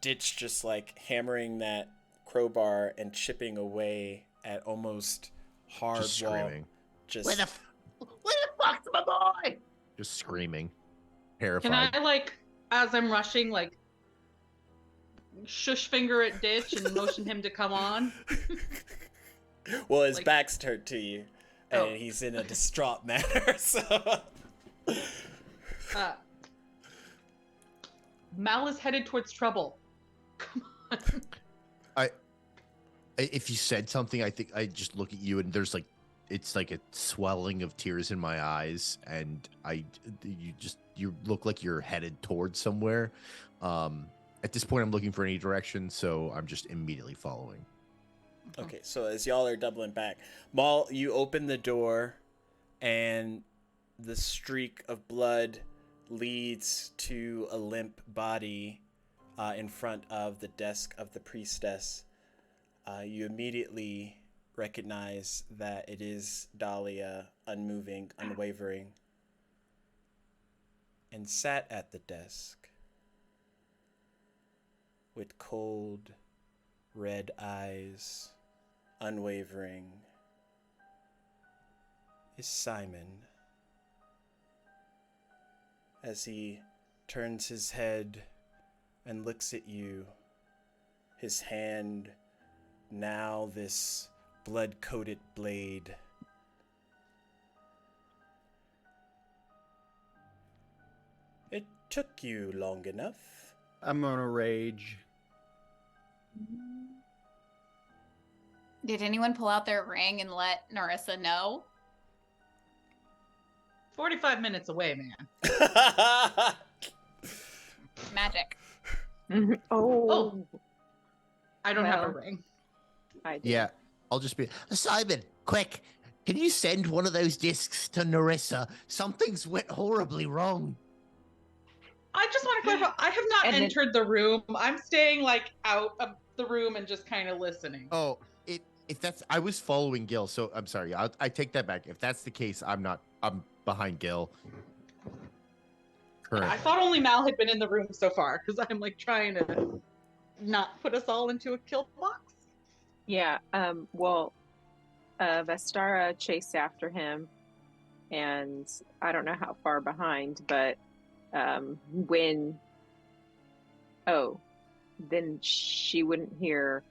Ditch just like hammering that crowbar and chipping away at almost hard Just wall. screaming. Just Where the fuck's my boy? Just screaming. Terrified. Can I, like, as I'm rushing, like, shush finger at Ditch and motion him to come on? Well, his Like- back's turned to you, and Oh. he's in a distraught manner, so... Mal is headed towards trouble. Come on. If you said something, I think I just look at you and there's like, it's like a swelling of tears in my eyes, and you look like you're headed towards somewhere. At this point, I'm looking for any direction, so I'm just immediately following. Okay, so as y'all are doubling back, Maul, you open the door, and the streak of blood leads to a limp body in front of the desk of the priestess. You immediately recognize that it is Dahlia, unmoving, unwavering, and sat at the desk with cold, red eyes, unwavering, is Simon. As he turns his head and looks at you, his hand, now this blood-coated blade. It took you long enough. I'm gonna rage. Did anyone pull out their ring and let Narissa know? 45 minutes away, man. Magic. Oh. I don't have a Well. ring. I do. Yeah, I'll just be Simon. Quick, can you send one of those discs to Narissa? Something's went horribly wrong. I just want to clarify, I have not And then- entered the room. I'm staying, like, out of the room and just kind of listening. Oh, if that's I was following Gil, so I'm sorry. I take that back. If that's the case, I'm behind Gil. Currently. I thought only Mal had been in the room so far, because I'm, like, trying to not put us all into a kill box. Yeah. Well, Vestara chased after him, and I don't know how far behind, but then she wouldn't hear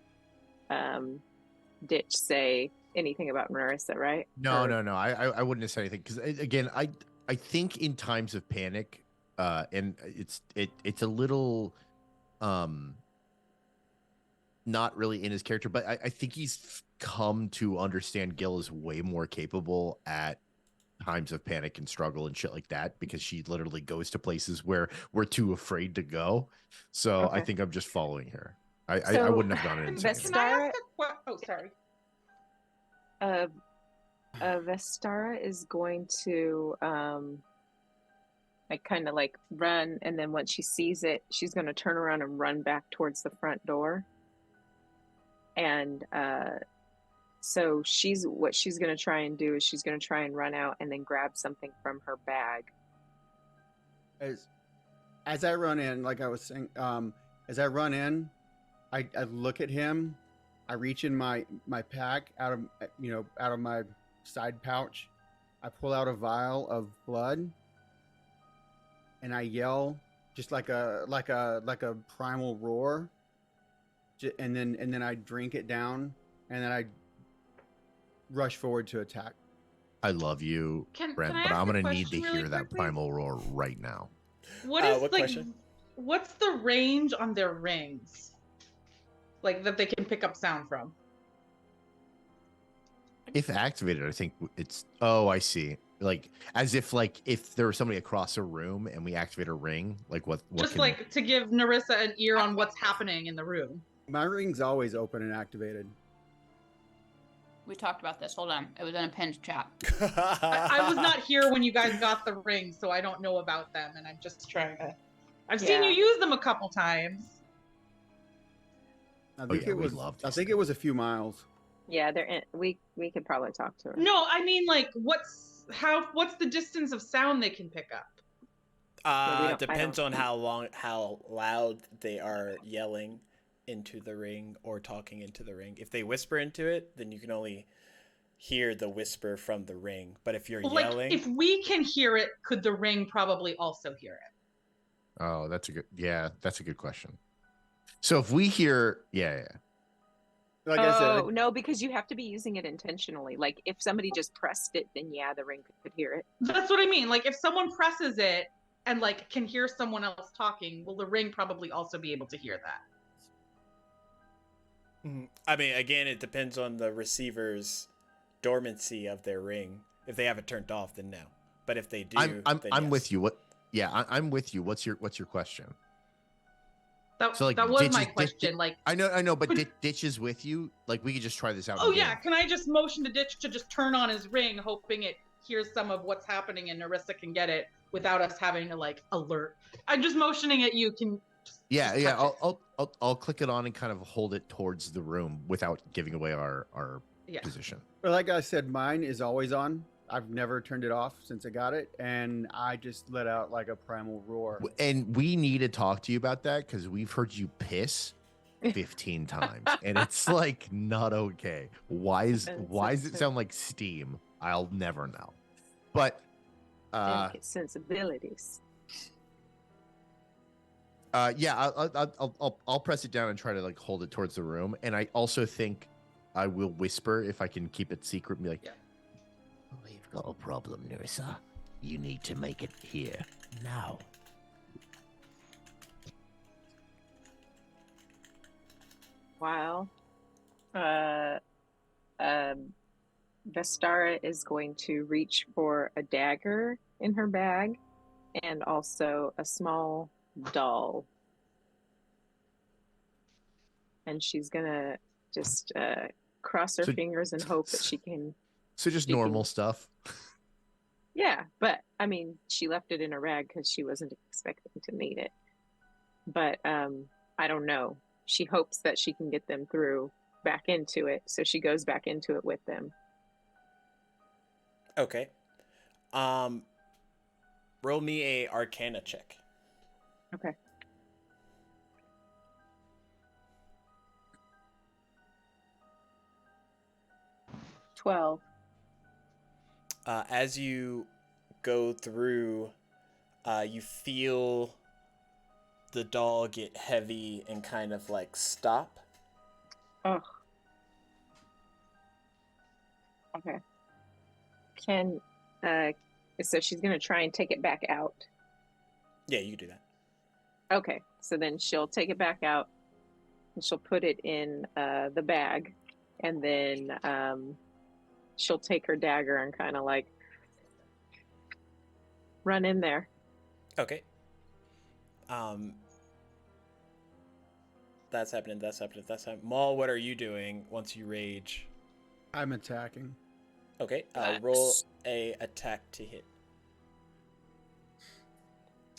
Ditch say anything about Marissa, right? No. Or- I wouldn't have said anything because again, I think in times of panic, and it's a little not really in his character, but I think he's come to understand Gil is way more capable at times of panic and struggle and shit like that, because she literally goes to places where we're too afraid to go. So I think I'm just following her. I wouldn't have gone in. Can I ask oh, sorry. Vestara is going to like kind of like run, and then once she sees it, she's going to turn around and run back towards the front door. And so what she's going to try and do is she's going to try and run out and then grab something from her bag. As I run in, like I was saying, as I run in, I look at him. I reach in my pack out of my side pouch. I pull out a vial of blood, and I yell just like a primal roar. And then I drink it down, and then I rush forward to attack. I love you, Brent, but I'm gonna need to hear that primal roar right now. What question? What's the range on their rings? Like that they can pick up sound from? If activated, I think it's. Oh, I see. Like as if there was somebody across a room and we activate a ring, like what? Just like to give Narissa an ear on what's happening in the room. My ring's always open and activated. We talked about this. Hold on. It was in a pinned chat. I was not here when you guys got the rings, so I don't know about them, and I'm just trying to. I've seen you use them a couple times. I think it was a few miles. Yeah, we could probably talk to her. No, I mean like what's the distance of sound they can pick up? Depends on how loud they are yelling into the ring or talking into the ring. If they whisper into it, then you can only hear the whisper from the ring. But if you're yelling, if we can hear it, could the ring probably also hear it? Oh, that's a good question. So if we hear, like I said, no, because you have to be using it intentionally. Like if somebody just pressed it, then the ring could hear it. That's what I mean. Like if someone presses it and like can hear someone else talking, will the ring probably also be able to hear that? I mean, again, it depends on the receiver's dormancy of their ring. If they have it turned off, then no. But if they do, I'm with you. I'm with you. What's your question? That was my question. I know, but Ditch is with you. Like we could just try this out. Oh yeah, can I just motion to Ditch to just turn on his ring, hoping it hears some of what's happening and Narissa can get it without us having to like alert? I'm just motioning at you. Can I'll click it on and kind of hold it towards the room without giving away our position. Well, like I said, mine is always on. I've never turned it off since I got it, and I just let out like a primal roar. And we need to talk to you about that because we've heard you piss 15 times, and it's like not okay. Why does it sound like steam? I'll never know. But delicate sensibilities. I'll press it down and try to like hold it towards the room, and I also think I will whisper if I can keep it secret. And be like, we've got a problem, Narissa. You need to make it here now. Wow. Vestara is going to reach for a dagger in her bag and also a small doll. And she's gonna just cross her fingers and hope that she can. So just normal stuff. Yeah, but I mean, she left it in a rag because she wasn't expecting to need it. But I don't know. She hopes that she can get them through back into it, so she goes back into it with them. Okay. Roll me a Arcana check. Okay. $12. As you go through, you feel the doll get heavy and kind of like stop. Oh. Okay. So she's gonna try and take it back out. Yeah, you can do that. Okay, so then she'll take it back out and she'll put it in the bag, and then she'll take her dagger and kind of like run in there. Okay. That's happening. That's happening. That's happening. Maul, what are you doing once you rage? I'm attacking. Okay. Roll a attack to hit.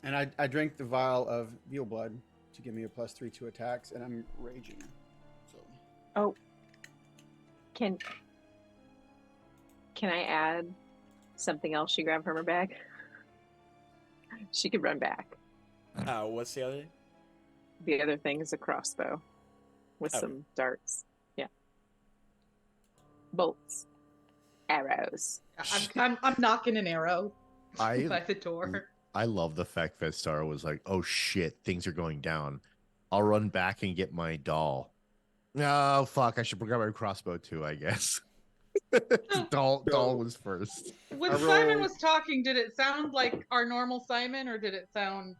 And I drank the vial of veal blood to give me a +3 to attacks, and I'm raging. So. Oh, can I add something else she grabbed from her bag? She could run back. What's the other thing? The other thing is a crossbow with some darts. Yeah. Bolts. Arrows. I'm knocking an arrow I by the door. I love the fact that Star was like, "Oh shit, things are going down. I'll run back and get my doll." Oh fuck, I should grab my crossbow too, I guess. doll was first. When Simon was talking, did it sound like our normal Simon, or did it sound?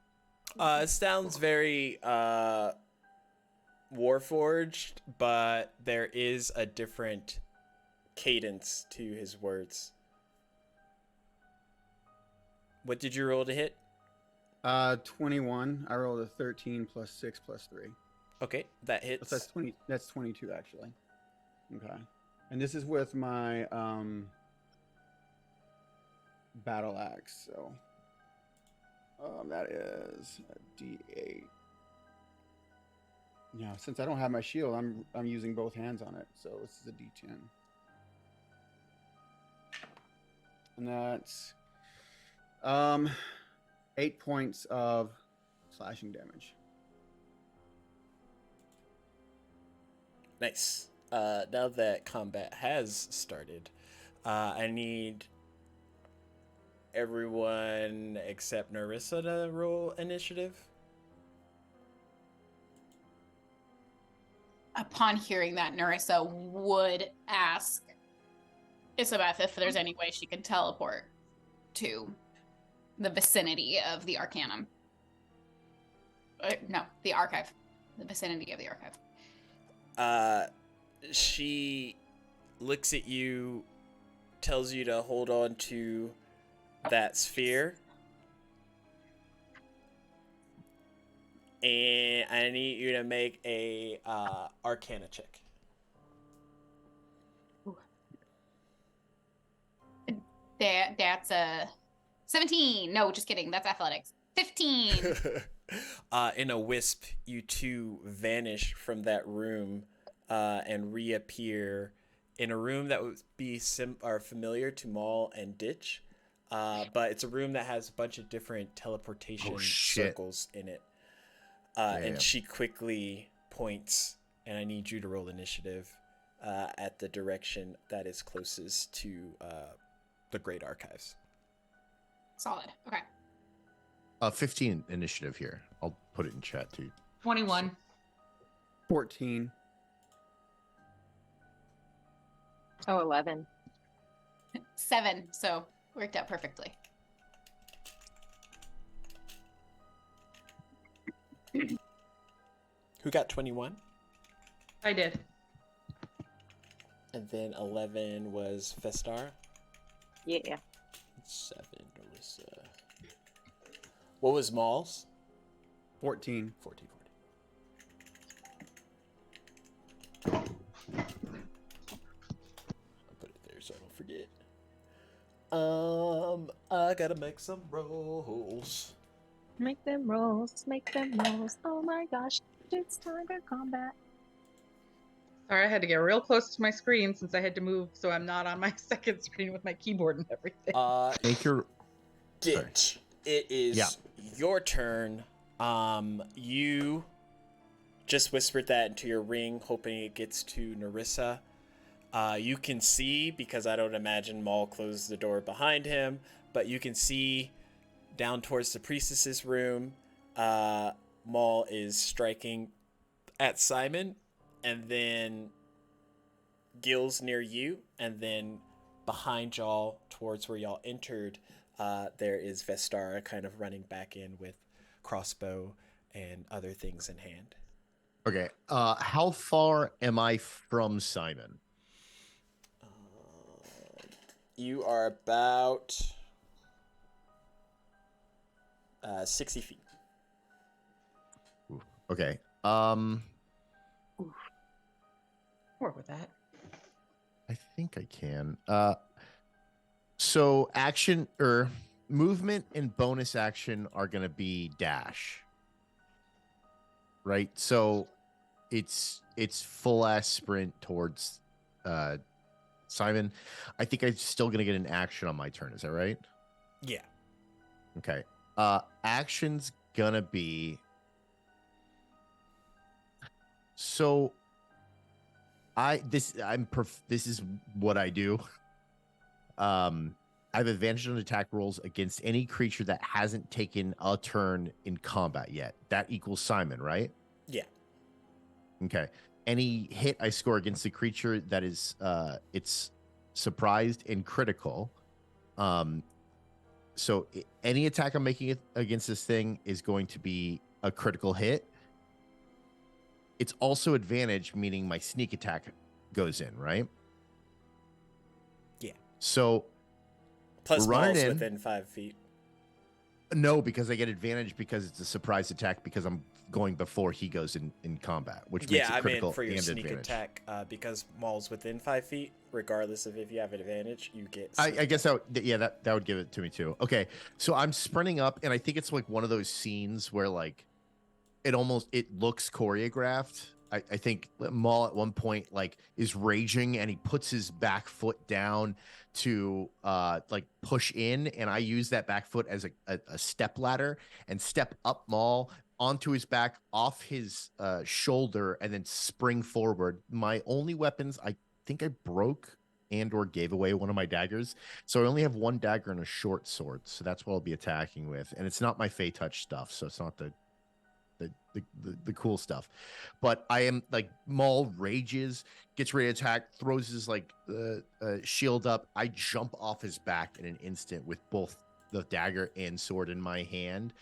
It sounds very Warforged, but there is a different cadence to his words. What did you roll to hit? 21. I rolled a 13 + 6 + 3. Okay, that hits. That's 20. That's 22 actually. Okay, and this is with my battle axe. So that is a D8. Yeah, since I don't have my shield, I'm using both hands on it. So this is a D10, and that's 8 points of slashing damage. Nice. Now that combat has started, I need everyone except Narissa to roll initiative. Upon hearing that, Narissa would ask Isabeth if there's any way she could teleport to the vicinity of the Arcanum. No, the archive. The vicinity of the archive. She looks at you, tells you to hold on to that sphere. And I need you to make a Arcana check. That's a 17. No, just kidding. That's athletics. 15. In a wisp, you two vanish from that room and reappear in a room that would be familiar to Maul and Ditch. But it's a room that has a bunch of different teleportation circles in it. And she quickly points, and I need you to roll initiative at the direction that is closest to the Great Archives. Solid. Okay. 15 initiative here. I'll put it in chat too. 21. 14. Oh, 11. 7. So worked out perfectly. Who got 21? I did. And then 11 was Festar. Yeah. 7 was what was Maul's? 14. 14. I'll put it there so I don't forget. I gotta make some rolls. Make them rolls, make them rolls. Oh my gosh, it's time for combat. Sorry, I had to get real close to my screen since I had to move so I'm not on my second screen with my keyboard and everything. Make your Ditch. It is your turn. You just whispered that into your ring, hoping it gets to Narissa. You can see, because I don't imagine Maul closed the door behind him, but you can see down towards the priestess's room. Maul is striking at Simon, and then Gil's near you, and then behind y'all towards where y'all entered, there is Vestara kind of running back in with crossbow and other things in hand. Okay. How far am I from Simon? You are about 60 feet. Ooh, okay. Work with that. I think I can. So action or movement and bonus action are going to be dash. Right? So it's full ass sprint towards Simon. I think I'm still going to get an action on my turn. Is that right? Yeah. Okay. Action's going to be so this is what I do. I have advantage on attack rolls against any creature that hasn't taken a turn in combat yet. That equals Simon, right? Yeah. Okay. Any hit I score against the creature that is it's surprised and critical. So any attack I'm making against this thing is going to be a critical hit. It's also advantage, meaning my sneak attack goes in, right? Yeah. So plus run Maul's it in. within 5 feet. No, because I get advantage because it's a surprise attack because I'm going before he goes in combat, which makes it critical for your and sneak advantage. attack, because Maul's within 5 feet, regardless of if you have an advantage, you get. I guess that would give it to me too. Okay, so I'm sprinting up, and I think it's like one of those scenes where like it looks choreographed. I think Maul at one point like is raging and he puts his back foot down to like push in, and I use that back foot as a step ladder and step up Maul onto his back, off his shoulder, and then spring forward. My only weapons, I think I broke and or gave away one of my daggers, so I only have one dagger and a short sword, so that's what I'll be attacking with, and it's not my Fey Touch stuff, so it's not the cool stuff. But I am like, Maul rages, gets ready to attack, throws his like shield up. I jump off his back in an instant with both the dagger and sword in my hand,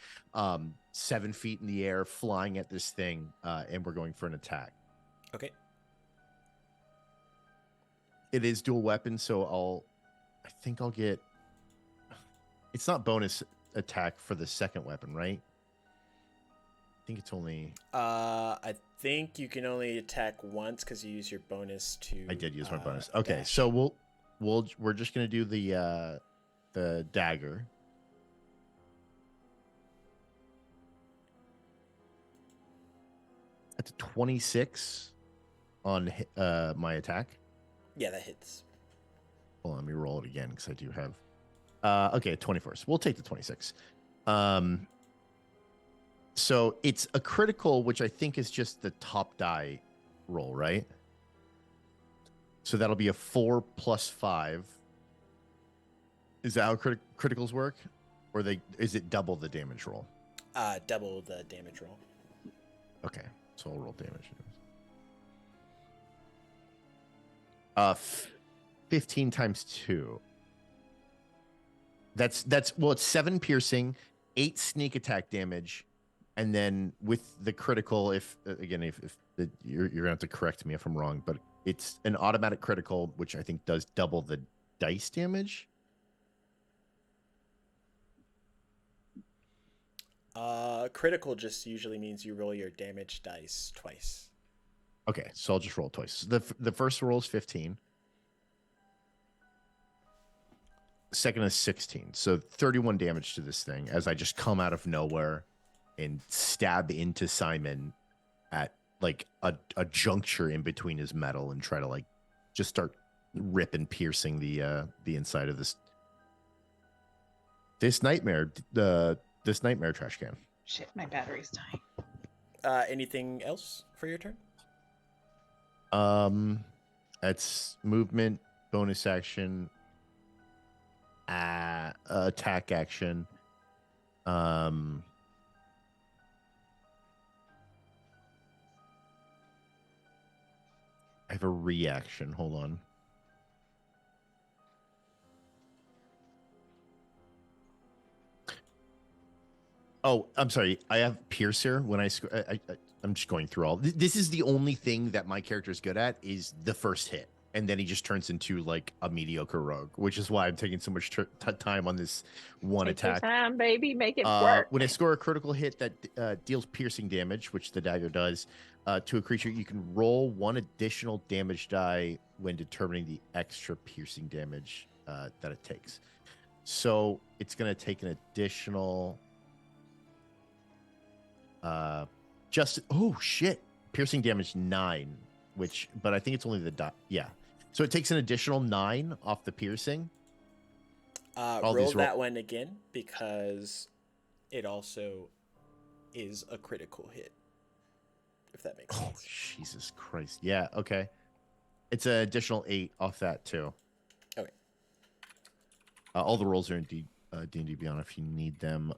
7 feet in the air, flying at this thing, and we're going for an attack. Okay. It is dual weapon, so I think I'll get. It's not bonus attack for the second weapon, right? I think it's only. I think you can only attack once because you use your bonus to. I did use my bonus. Okay, dash. so we're just gonna do the dagger. That's a 26 on my attack. Yeah, that hits. Well, let me roll it again because I do have. Okay, 21st. We'll take the 26. So it's a critical, which I think is just the top die roll, right? So that'll be a 4 plus 5. Is that how criticals work? Or is it double the damage roll? Double the damage roll. Okay, so I'll roll damage. 15 times 2. That's well, it's 7 piercing, 8 sneak attack damage, and then with the critical, if you're gonna have to correct me if I'm wrong, but it's an automatic critical, which I think does double the dice damage. Critical just usually means you roll your damage dice twice. Okay, so I'll just roll twice. The first roll is 15. Second is 16. So 31 damage to this thing as I just come out of nowhere and stab into Simon at like a juncture in between his metal and try to like just start ripping, piercing the inside of this nightmare trash can. Shit, my battery's dying. Anything else for your turn? That's movement, bonus action, attack action. I have a reaction. Hold on. Oh, I'm sorry. I have Piercer when I'm just going through all. This is the only thing that my character is good at is the first hit, and then he just turns into like a mediocre rogue, which is why I'm taking so much time on this one Take your attack. time, baby. Make it work. When I score a critical hit that deals piercing damage, which the dagger does, to a creature, you can roll one additional damage die when determining the extra piercing damage that it takes. So it's going to take an additional. Oh shit, piercing damage 9, but I think it's only the dot. Yeah, so it takes an additional 9 off the piercing. Roll that one again because it also is a critical hit. If that makes sense. Oh, Jesus Christ! Yeah, okay. It's an additional 8 off that too. Okay. All the rolls are in D&D Beyond if you need them.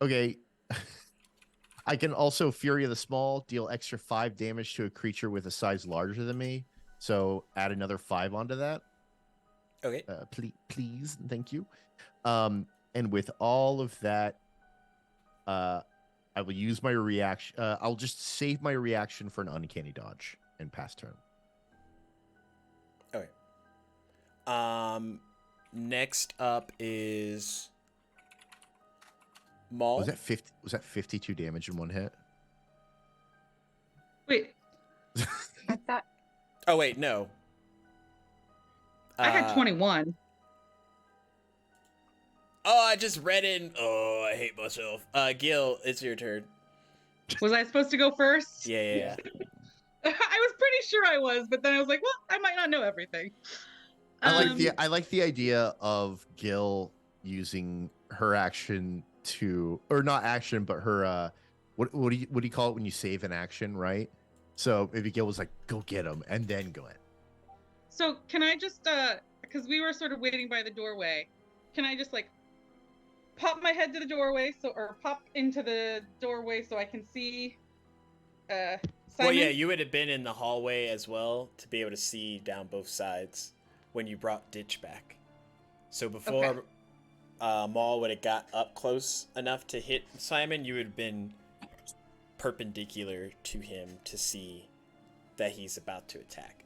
Okay. I can also Fury of the Small, deal extra 5 damage to a creature with a size larger than me. So add another 5 onto that. Okay. Please, thank you. And with all of that, I will use my reaction. I'll just save my reaction for an uncanny dodge and pass turn. Okay. Next up is Maul. Was that 52 damage in one hit? Wait, I thought Oh wait, no. I had 21. Oh, I just read it. Oh, I hate myself. Gil, it's your turn. Was I supposed to go first? Yeah. I was pretty sure I was, but then I was like, well, I might not know everything. I like the idea of Gil using her action or not action, but her what do you call it when you save an action, right? So maybe Gil was like, go get him and then go in. So can I just because we were sort of waiting by the doorway, can I just like pop my head to the doorway or pop into the doorway so I can see Simon? Well, yeah, you would have been in the hallway as well to be able to see down both sides when you brought Ditch back. So before Maul would have got up close enough to hit Simon, you would have been perpendicular to him to see that he's about to attack.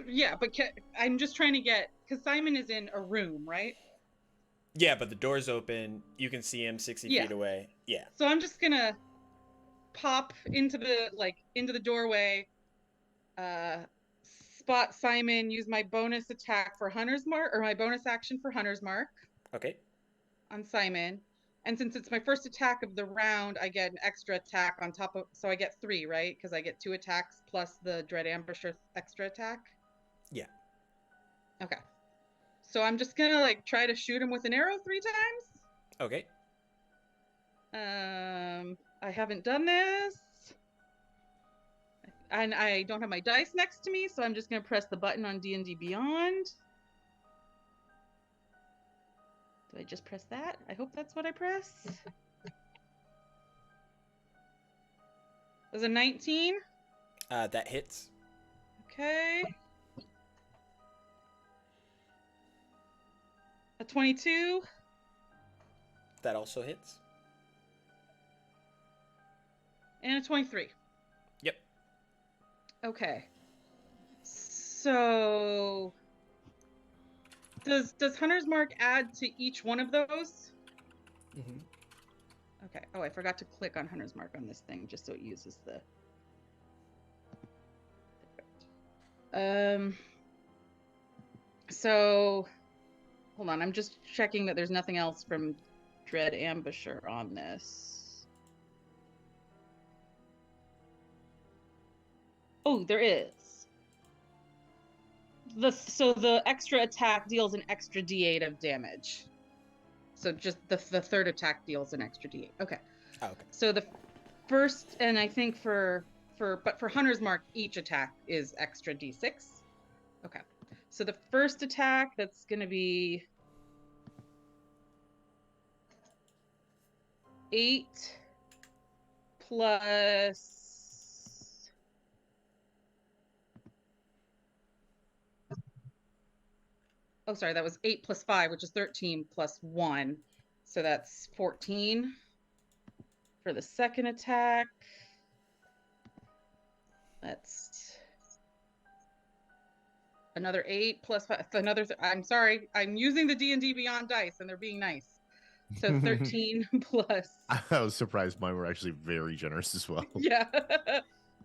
Yeah, but I'm just trying to get, because Simon is in a room, right? Yeah, but the door's open. You can see him 60 feet away. Yeah. So I'm just gonna pop into the doorway, spot Simon, use my bonus attack for Hunter's Mark, or my bonus action for Hunter's Mark. Okay. On Simon. And since it's my first attack of the round, I get an extra attack on top of, so I get 3, right? Because I get 2 attacks plus the Dread Ambusher extra attack. Yeah. Okay. So I'm just gonna try to shoot him with an arrow 3 times. Okay. I haven't done this. And I don't have my dice next to me, so I'm just gonna press the button on D&D Beyond. Do I just press that? I hope that's what I press. There's a 19. That hits. Okay. A 22. That also hits. And a 23. Yep. Okay. So does Hunter's Mark add to each one of those? Mm-hmm. Okay. Oh, I forgot to click on Hunter's Mark on this thing just so it uses the. So hold on, I'm just checking that there's nothing else from Dread Ambusher on this. Oh, there is. So the extra attack deals an extra D8 of damage. So just the third attack deals an extra D8. Okay. Oh, okay. So the first, and I think for Hunter's Mark, each attack is extra D6. Okay. So the first attack, that's going to be 8 plus. Oh, sorry, that was 8 plus 5, which is 13 plus 1. So that's 14 for the second attack. That's another 8 plus 5, another. I'm sorry, I'm using the D&D Beyond dice, and they're being nice. So 13 plus. I was surprised mine were actually very generous as well. Yeah,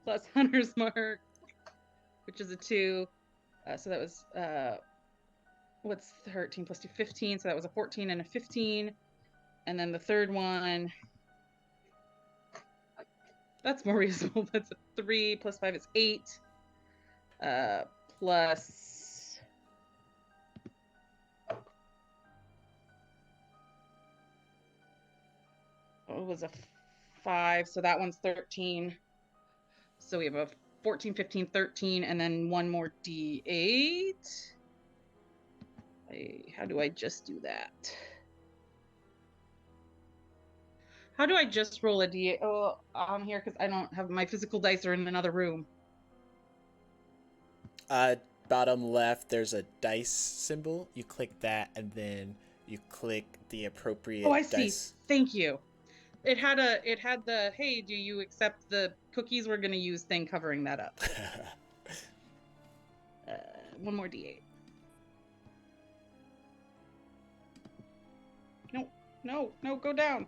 plus Hunter's Mark, which is a 2. So that was what's 13 plus 2? 15. So that was a 14 and a 15. And then the third one, that's more reasonable. That's a 3 plus 5 is 8. Plus it was a 5, so that one's 13. So we have a 14, 15, 13, and then one more D8. How do I just do that? How do I just roll a D8? Oh, on here, because I don't have my physical dice are in another room. Bottom left, there's a dice symbol. You click that, and then you click the appropriate. Oh, I see. Dice. Thank you. It had the hey, do you accept the cookies we're gonna use thing covering that up. One more D8. No, go down.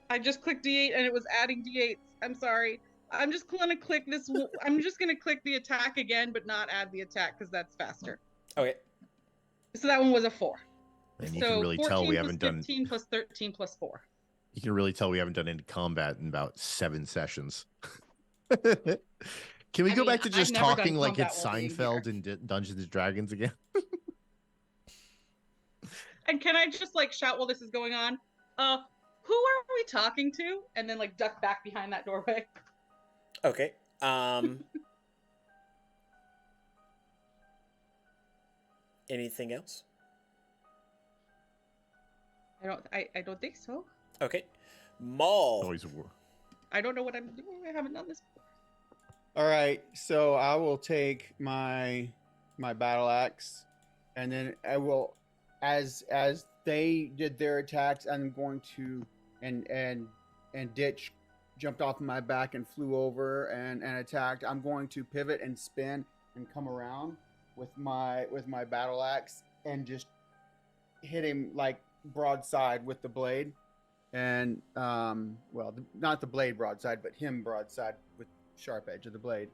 I just clicked D8 and it was adding D8s. I'm sorry. I'm just gonna click this. I'm just gonna click the attack again, but not add the attack because that's faster. Okay. So that one was a 4. And you so can really tell we haven't done 15 plus 13 plus 4. You can really tell we haven't done any combat in about 7 sessions. Can we go back to just talking like it's Seinfeld and Dungeons and Dragons again? And can I just like shout while this is going on? Who are we talking to? And then like duck back behind that doorway. Okay. Anything else? I don't think so. Okay. Maul. Always a war. I don't know what I'm doing. I haven't done this before. All right, so I will take my battle axe, and then I will, as they did their attacks, I'm going to and Ditch jumped off my back and flew over and attacked. I'm going to pivot and spin and come around with my battle axe and just hit him like broadside with the blade, and not the blade broadside, but him broadside with sharp edge of the blade.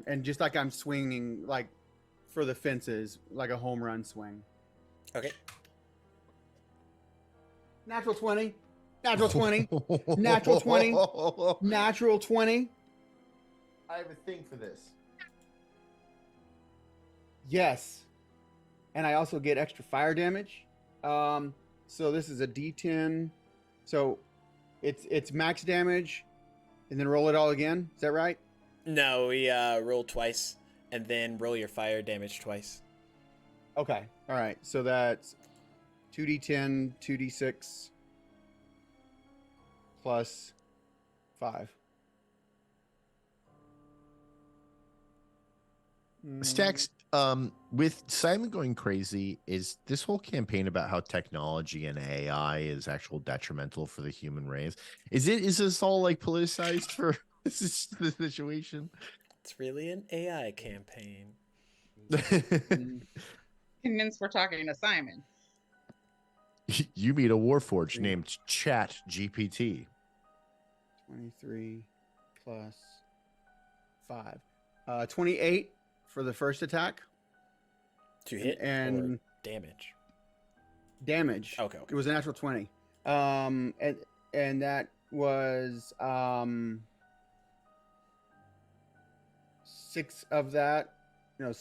And just like I'm swinging like for the fences, like a home run swing. Okay. Natural 20. Natural 20. Natural 20. Natural 20. I have a thing for this. Yes. And I also get extra fire damage. So this is a D10. So it's max damage and then roll it all again. Is that right? No, we roll twice and then roll your fire damage twice. Okay. All right. So that's 2d10, 2d6 plus 5. Stacks, with Simon going crazy, is this whole campaign about how technology and AI is actual detrimental for the human race? Is this all like politicized for this is the situation? It's really an AI campaign. Convinced we're talking to Simon. You meet a warforged named Chat GPT. 23 plus 5. 28 for the first attack. To hit and or damage? Damage. Okay. It was a natural 20. And that was 6 of that. Trying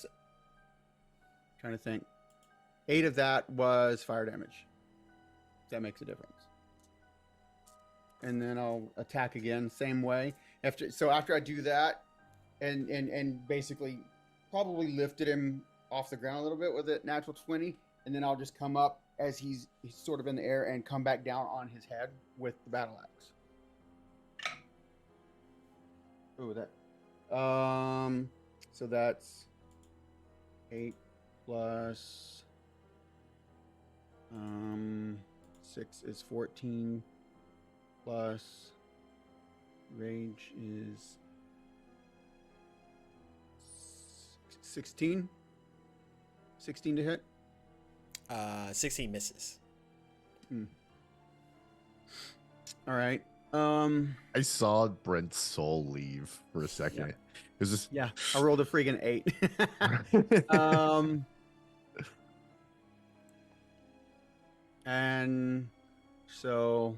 to think. 8 of that was fire damage. That makes a difference. And then I'll attack again, same way. After I do that, and basically probably lifted him off the ground a little bit with a natural 20, and then I'll just come up as he's sort of in the air and come back down on his head with the battle axe. Ooh, that. So that's 8 plus 6 is 14 plus rage is 16 to hit. 16 misses. All right. I saw Brent's soul leave for a second. Yeah. It was just Yeah, I rolled a freaking 8. And so,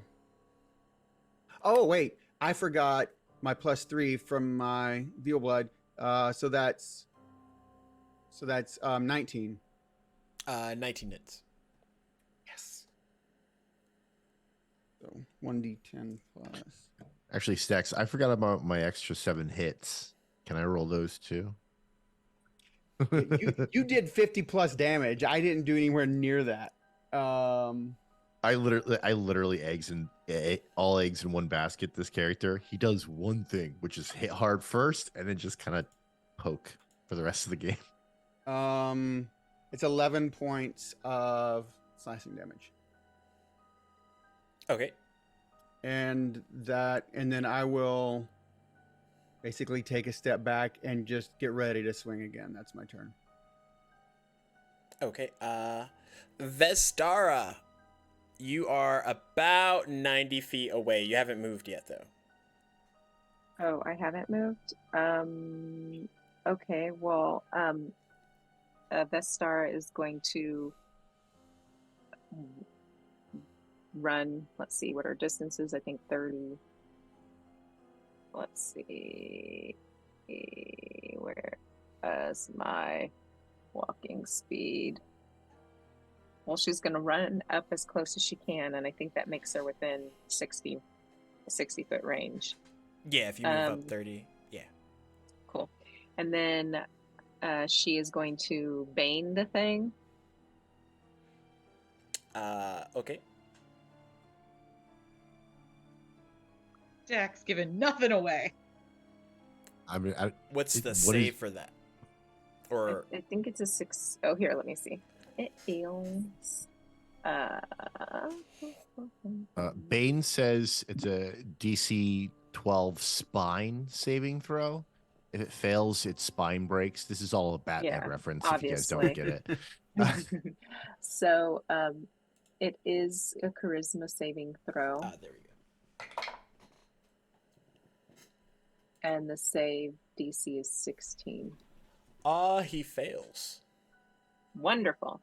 oh wait, I forgot my +3 from my veal blood. So that's 19. 19 hits. Yes. So 1d10 plus. actually Stacks. I forgot about my extra 7 hits. Can I roll those too? You did 50 plus damage. I didn't do anywhere near that. I literally all eggs in one basket. This character, he does one thing, which is hit hard first, and then just kind of poke for the rest of the game. It's 11 points of slashing damage, Okay. and then I will basically take a step back and just get ready to swing again. That's my turn. Okay. Vestara, you are about 90 feet away. You haven't moved yet, though. Oh, I haven't moved. Okay. Well, Vestar is going to run. Let's see what our distance is. I think 30. Let's see. Where is my walking speed? Well, she's going to run up as close as she can, and I think that makes her within 60 foot range. Yeah, if you move up 30. Yeah. Cool. And then she is going to bane the thing. Okay. Jack's giving nothing away. What's the what save is- for that? Or I think it's a 6. Oh, here, let me see. It feels. Bane says it's a DC 12 spine saving throw. If it fails, its spine breaks. This is all a Batman Yeah, reference. If you guys don't obviously. get it. So, it is a charisma saving throw, there we go. and the save DC is 16. He fails. Wonderful.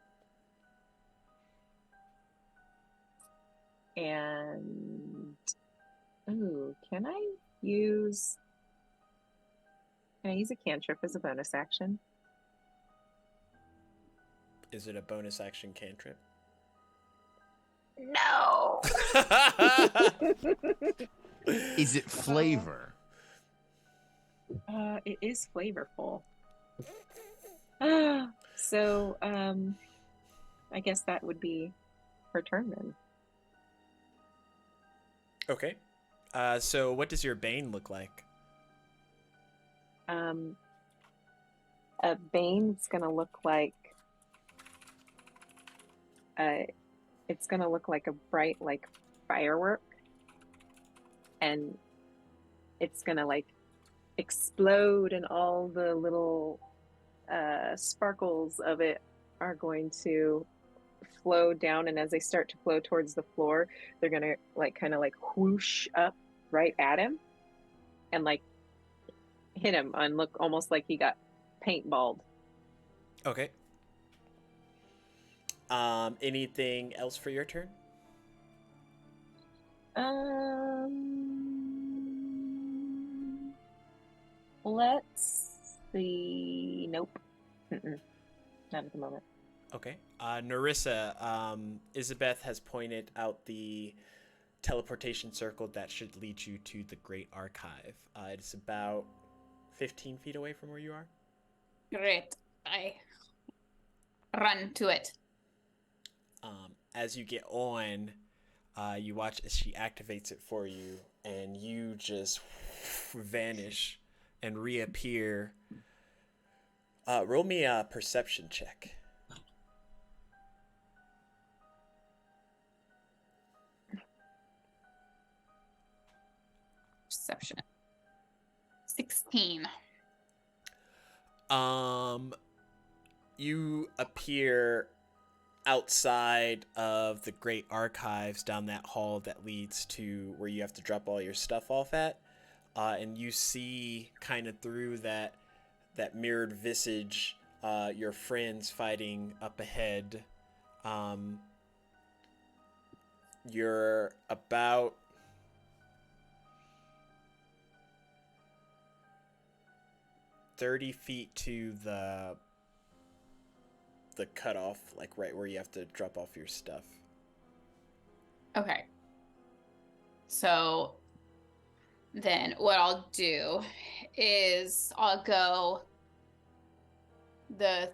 And ooh, can I use a cantrip as a bonus action? Is it a bonus action cantrip? No. Is it flavor? It is flavorful. So, I guess that would be her turn then. Okay. So what does your bane look like? A bane's gonna look like it's gonna look like a bright like firework, and it's gonna like explode, and all the little sparkles of it are going to flow down, and as they start to flow towards the floor, they're gonna like kind of like whoosh up right at him and like hit him and look almost like he got paintballed. Okay. Anything else for your turn? Let's see. Nope. Not at the moment. Okay. Narissa, Isabeth has pointed out the teleportation circle that should lead you to the Great Archive. It's about 15 feet away from where you are. Great. I run to it. As you get on, you watch as she activates it for you, and you just vanish and reappear. Roll me a perception check. Perception. 16. You appear outside of the Great Archives down that hall that leads to where you have to drop all your stuff off at. And you see kind of through that mirrored visage your friends fighting up ahead. You're about 30 feet to the cutoff, like right where you have to drop off your stuff. Okay. So then what I'll do is I'll go the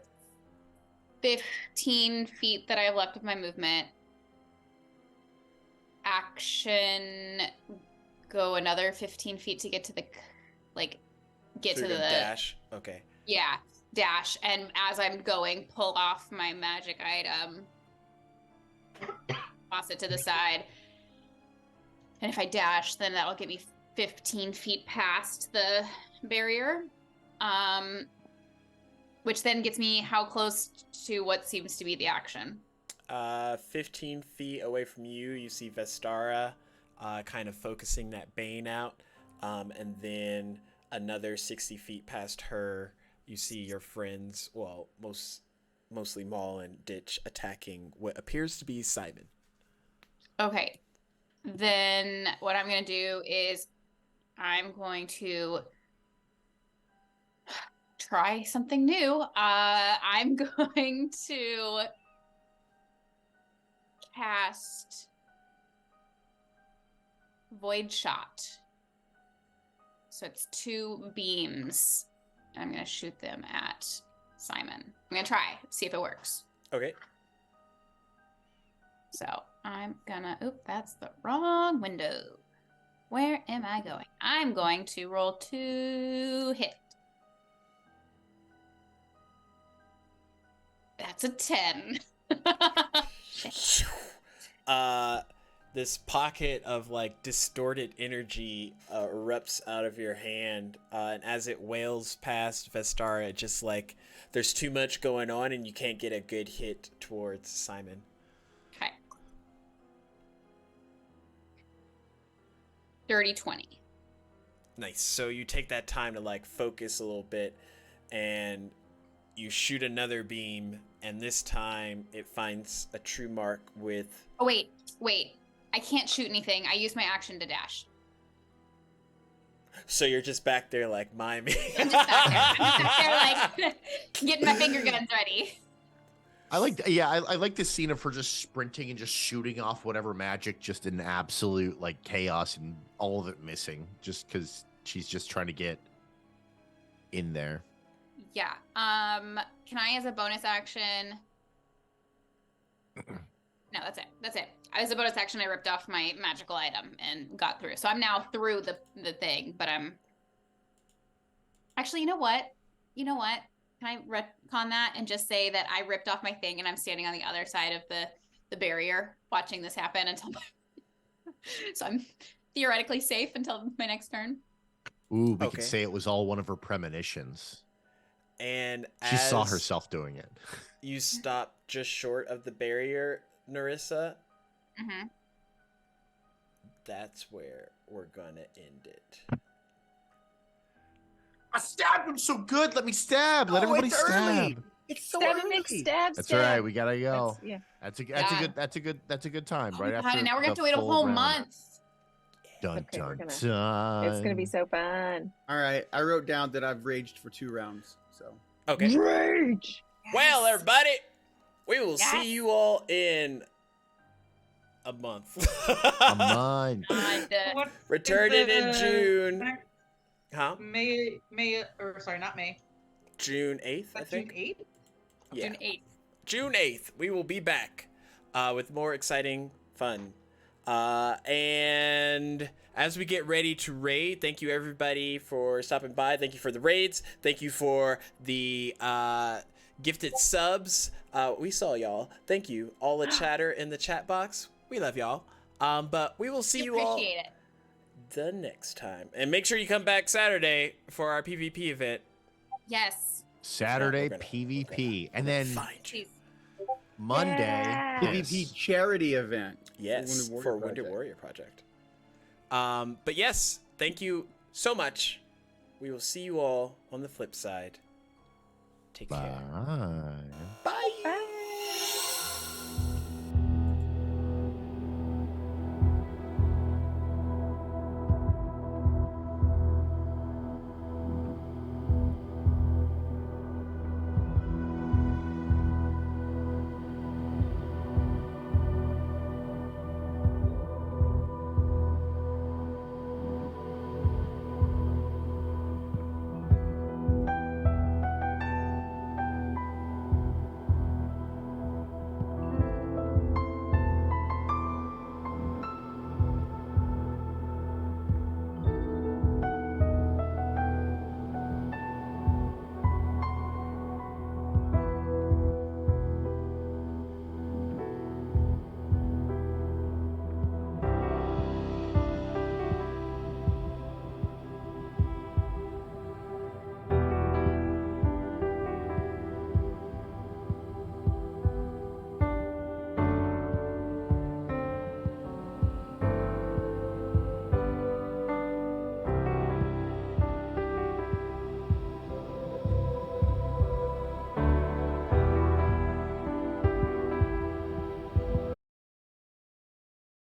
15 feet that I have left of my movement. Action, go another 15 feet to get to the, get So to you're the gonna dash. Okay. Yeah, dash, and as I'm going, pull off my magic item, toss it to the side, and if I dash, then that'll get me 15 feet past the barrier, which then gets me how close to what seems to be the action? 15 feet away from you, you see Vestara kind of focusing that bane out, and then another 60 feet past her, you see your friends, well, mostly Maul and Ditch, attacking what appears to be Simon. Okay. Then what I'm going to do is I'm going to try something new. I'm going to cast Void Shot. So it's 2 beams. I'm going to shoot them at Simon. I'm going to try, see if it works. Okay. So I'm gonna, that's the wrong window. Where am I going? I'm going to roll 2 hit. That's a 10. This pocket of distorted energy erupts out of your hand, and as it wails past Vestara, it just there's too much going on and you can't get a good hit towards Simon. Okay. Dirty 20. Nice. So you take that time to focus a little bit, and you shoot another beam, and this time it finds a true mark with... Oh, wait. I can't shoot anything. I use my action to dash. So you're just back there miming. I'm just back there getting my finger guns ready. I like this scene of her just sprinting and just shooting off whatever magic, just in absolute chaos and all of it missing, just because she's just trying to get in there. Yeah. Can I, as a bonus action? No, that's it. As a bonus action, I ripped off my magical item and got through. So I'm now through the thing, but I'm... Actually, you know what? Can I retcon that and just say that I ripped off my thing and I'm standing on the other side of the barrier watching this happen until... So I'm theoretically safe until my next turn. Ooh, we could say it was all one of her premonitions. And she saw herself doing it. You stop just short of the barrier, Narissa. Mm-hmm. That's where we're gonna end it. I stabbed him so good. Let me stab. Let everybody stab. Early. It's so Stab early. and make stab. That's right. We gotta go. That's That's a good time. Right God, after. and now we're gonna have the to wait a full whole round. month. Dun Okay, dun dun. dun. It's gonna be so fun. All right, I wrote down that I've raged for 2 rounds. So Okay. Rage. Well, everybody, we will Yes. see you all in a month. A month. What Returning is in the June. next- Huh? May, or sorry, not May. June 8th, I That's think. June 8th? Yeah. June 8th. June 8th, we will be back with more exciting fun. And as we get ready to raid, thank you everybody for stopping by. Thank you for the raids. Thank you for the gifted subs. We saw y'all. Thank you. All the chatter in the chat box. We love y'all. But we will see you all Appreciate it. the next time. And make sure you come back Saturday for our PvP event. Yes. Saturday We're gonna PvP, and then find you. Please. Monday PvP charity event. Yes, for Winter Warrior Project. But yes, thank you so much. We will see you all on the flip side. Take care. Bye. Bye.